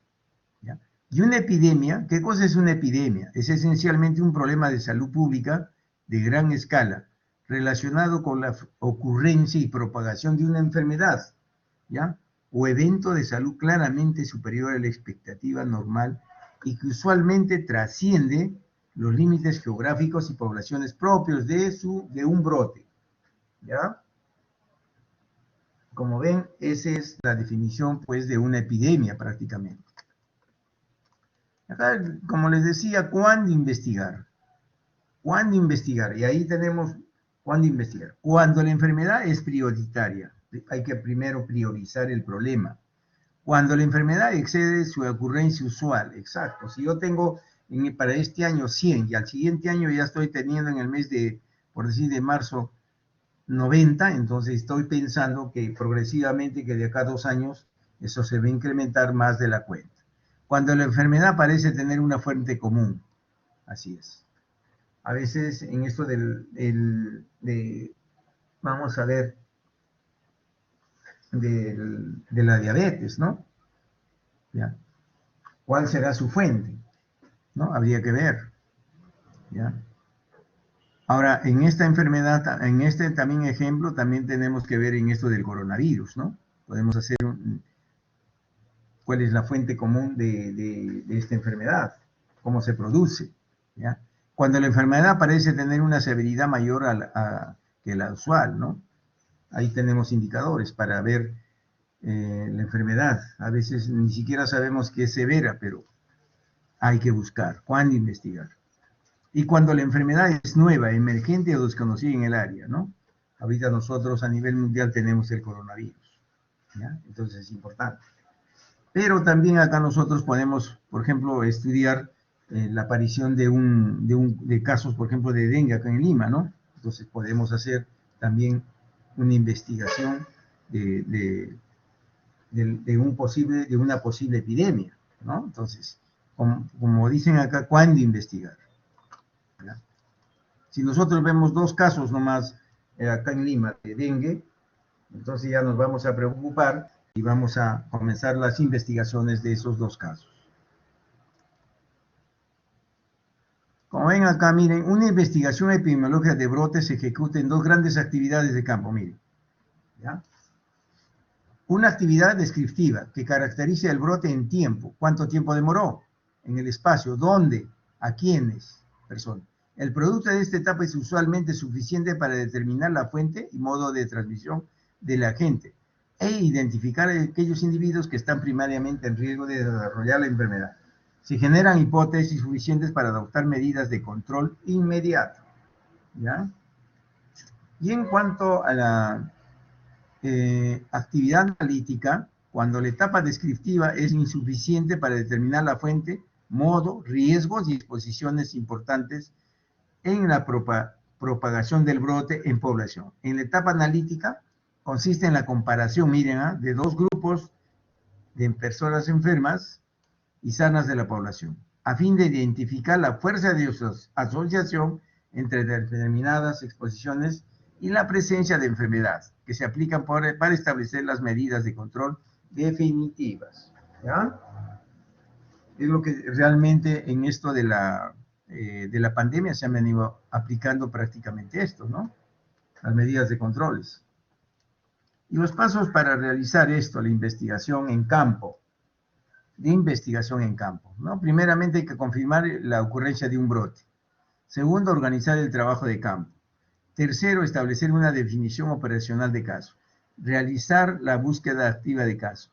¿ya? Y una epidemia, ¿qué cosa es una epidemia? Es esencialmente un problema de salud pública de gran escala, relacionado con la ocurrencia y propagación de una enfermedad, ¿ya? O evento de salud claramente superior a la expectativa normal y que usualmente trasciende los límites geográficos y poblaciones propios de un brote, ¿ya? Como ven, esa es la definición, pues, de una epidemia prácticamente. Acá, como les decía, ¿cuándo investigar? ¿Cuándo investigar? Y ahí tenemos cuándo investigar. Cuando la enfermedad es prioritaria, hay que primero priorizar el problema. Cuando la enfermedad excede su ocurrencia usual, exacto. Si yo tengo para este año 100 y al siguiente año ya estoy teniendo en el mes de, por decir, de marzo 90, entonces estoy pensando que progresivamente, que de acá a 2 años, eso se va a incrementar más de la cuenta. Cuando la enfermedad parece tener una fuente común, así es. A veces en esto vamos a ver, de la diabetes, ¿no? ¿Ya? ¿Cuál será su fuente? ¿No? Habría que ver. ¿ya? Ahora, en esta enfermedad, en este también ejemplo, también tenemos que ver en esto del coronavirus, ¿no? Podemos hacer cuál es la fuente común de esta enfermedad, cómo se produce, ¿ya? Cuando la enfermedad parece tener una severidad mayor que la usual, ¿no? Ahí tenemos indicadores para ver la enfermedad. A veces ni siquiera sabemos que es severa, pero hay que buscar, cuándo investigar. Y cuando la enfermedad es nueva, emergente o desconocida en el área, ¿no? Ahorita nosotros a nivel mundial tenemos el coronavirus, ¿ya? Entonces es importante. Pero también acá nosotros podemos, por ejemplo, estudiar la aparición de casos, por ejemplo, de dengue acá en Lima, ¿no? Entonces podemos hacer también una investigación de una posible epidemia, ¿no? Entonces, como dicen acá, ¿cuándo investigar? ¿Ya? Si nosotros vemos 2 casos nomás acá en Lima de dengue, entonces ya nos vamos a preocupar y vamos a comenzar las investigaciones de esos 2 casos. Como ven acá, miren, una investigación epidemiológica de brotes se ejecuta en 2 grandes actividades de campo, miren. ¿Ya? Una actividad descriptiva que caracteriza el brote en tiempo. ¿Cuánto tiempo demoró? En el espacio. ¿Dónde? ¿A quiénes? Personas. El producto de esta etapa es usualmente suficiente para determinar la fuente y modo de transmisión del agente e identificar a aquellos individuos que están primariamente en riesgo de desarrollar la enfermedad. Se generan hipótesis suficientes para adoptar medidas de control inmediato. ¿Ya? Y en cuanto a la actividad analítica, cuando la etapa descriptiva es insuficiente para determinar la fuente, modo, riesgos y exposiciones importantes en la propagación del brote en población. En la etapa analítica consiste en la comparación, miren, de 2 grupos de personas enfermas y sanas de la población, a fin de identificar la fuerza de asociación entre determinadas exposiciones y la presencia de enfermedad, que se aplican para establecer las medidas de control definitivas. ¿Ya? Es lo que realmente en esto de la pandemia se han venido aplicando prácticamente esto, ¿no? Las medidas de controles. Y los pasos para realizar esto, la investigación en campo, ¿no? Primeramente hay que confirmar la ocurrencia de un brote. Segundo, organizar el trabajo de campo. Tercero, establecer una definición operacional de caso. Realizar la búsqueda activa de casos.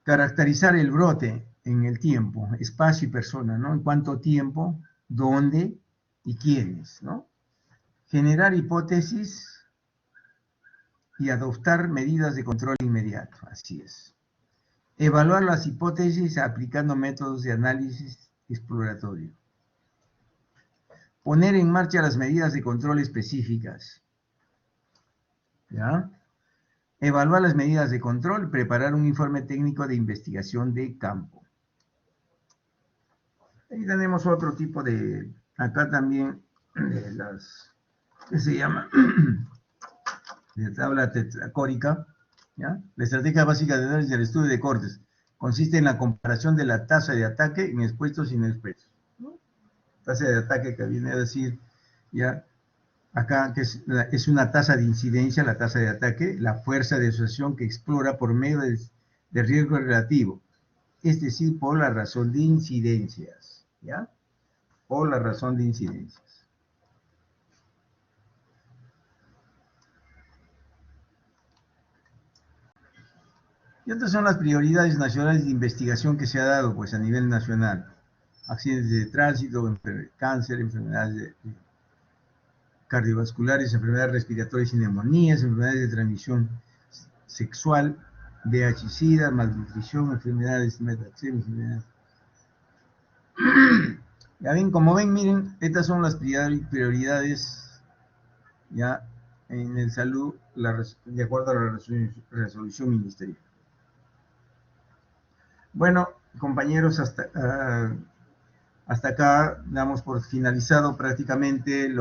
Caracterizar el brote en el tiempo, espacio y persona, ¿no? En cuánto tiempo, dónde y quiénes, ¿no? Generar hipótesis y adoptar medidas de control inmediato, así es. Evaluar las hipótesis aplicando métodos de análisis exploratorio. Poner en marcha las medidas de control específicas. ¿Ya? Evaluar las medidas de control, preparar un informe técnico de investigación de campo. Ahí tenemos otro tipo de, acá también, de las, ¿qué se llama? De tabla tetracórica, ¿ya? La estrategia básica de análisis del estudio de cortes consiste en la comparación de la tasa de ataque en expuestos y no expuestos, ¿no? Tasa de ataque que viene a decir, ya, acá que es una tasa de incidencia, la tasa de ataque, la fuerza de asociación que explora por medio de riesgo relativo, es decir, por la razón de incidencias, ¿ya? Por la razón de incidencias. Y otras son las prioridades nacionales de investigación que se ha dado, pues, a nivel nacional. Accidentes de tránsito, cáncer, enfermedades cardiovasculares, enfermedades respiratorias y neumonías, enfermedades de transmisión sexual, VIH-Sida, malnutrición, enfermedades metaxemia, enfermedades. Ya ven, como ven, miren, estas son las prioridades ya en el salud, de acuerdo a la resolución ministerial. Bueno, compañeros, hasta acá damos por finalizado prácticamente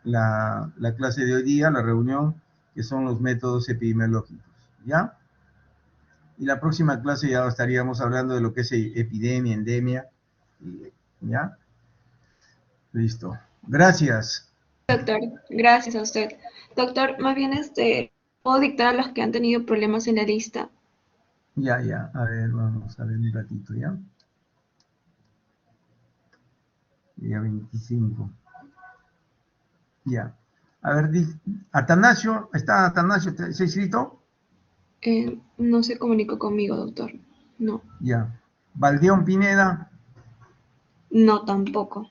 la clase de hoy día, la reunión, que son los métodos epidemiológicos, ¿ya? Y la próxima clase ya estaríamos hablando de lo que es epidemia, endemia, ¿ya? Listo. Gracias. Doctor, gracias a usted. Doctor, más bien puedo dictar a los que han tenido problemas en la lista. Ya, ya. A ver, vamos a ver un ratito, ¿ya? Día 25. Ya. A ver, Atanasio, ¿está Atanasio? ¿Se ha inscrito? No se comunicó conmigo, doctor. No, Ya. Valdeón Pineda. no tampoco.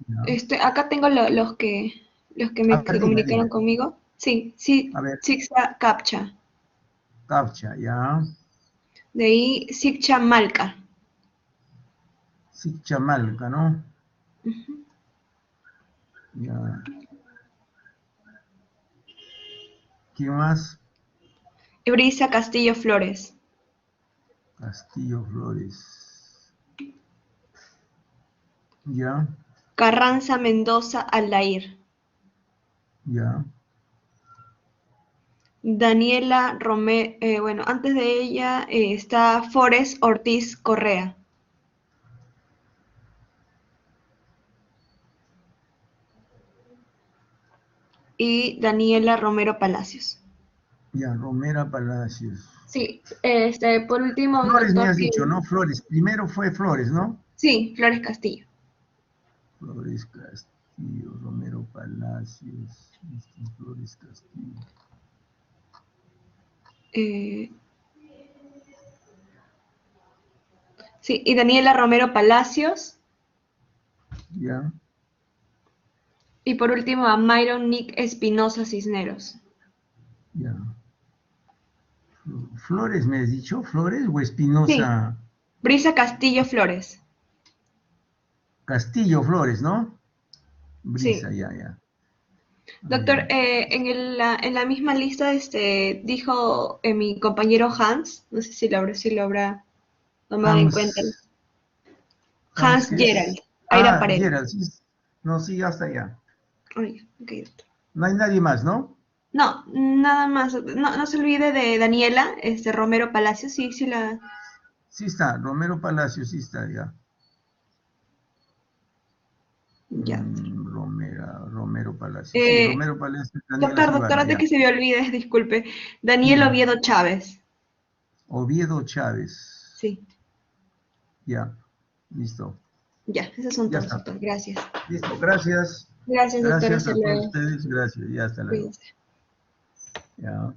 Ya. Acá tengo los que A se ver, dime, comunicaron dime. conmigo. Sí, sí, A ver, Sixa Capcha. Captcha, ya. De ahí Sixa Malca. Sichamalca, ¿no? Ujú. Ya. ¿Quién más? Brisa Castillo Flores. Castillo Flores. Ya, Carranza Mendoza Aldair. ya. Daniela Romero, bueno, antes de ella está Forest Ortiz Correa y Daniela Romero Palacios. Ya, Romera Palacios. Sí, por último, un Flores me doctor has que... dicho, ¿no? Flores. Primero fue Flores, ¿no? Sí, Flores Castillo. Flores Castillo, Romero Palacios. Flores Castillo. Eh, sí, y Daniela Romero Palacios. Ya, Y por último a Myron Nick Espinosa Cisneros. ya. Flores me has dicho, Flores o Sí, Espinosa. Brisa Castillo Flores. Castillo Flores, ¿no? Brisa, Sí. ya, ya. Ah, Doctor, ya. en la misma lista dijo mi compañero Hans, no sé si lo habrá tomado en cuenta. Hans, Hans, Hans ¿qué Gerald, es? Aira Ah, Paredes. Gerald, sí. No, sí, hasta allá. Ay, ok, doctor. No hay nadie más, ¿no? No, nada más. No se olvide de Daniela Romero Palacios. Sí, sí la. Sí está, Romero Palacios, sí está, ya. Ya. Romero Palacios. Sí, Eh, Romero Palacios, Daniela doctor, Ibarra, antes ya. que se me olvide, disculpe. Daniel Dime. Oviedo Chávez. Oviedo Chávez. Sí, Ya. Listo. ya, esos son Ya todos, está. doctor. Gracias. Listo. Gracias. Gracias, doctor. Gracias Hasta a todos luego. ustedes. Gracias. Ya hasta luego. Cuídese. Ya.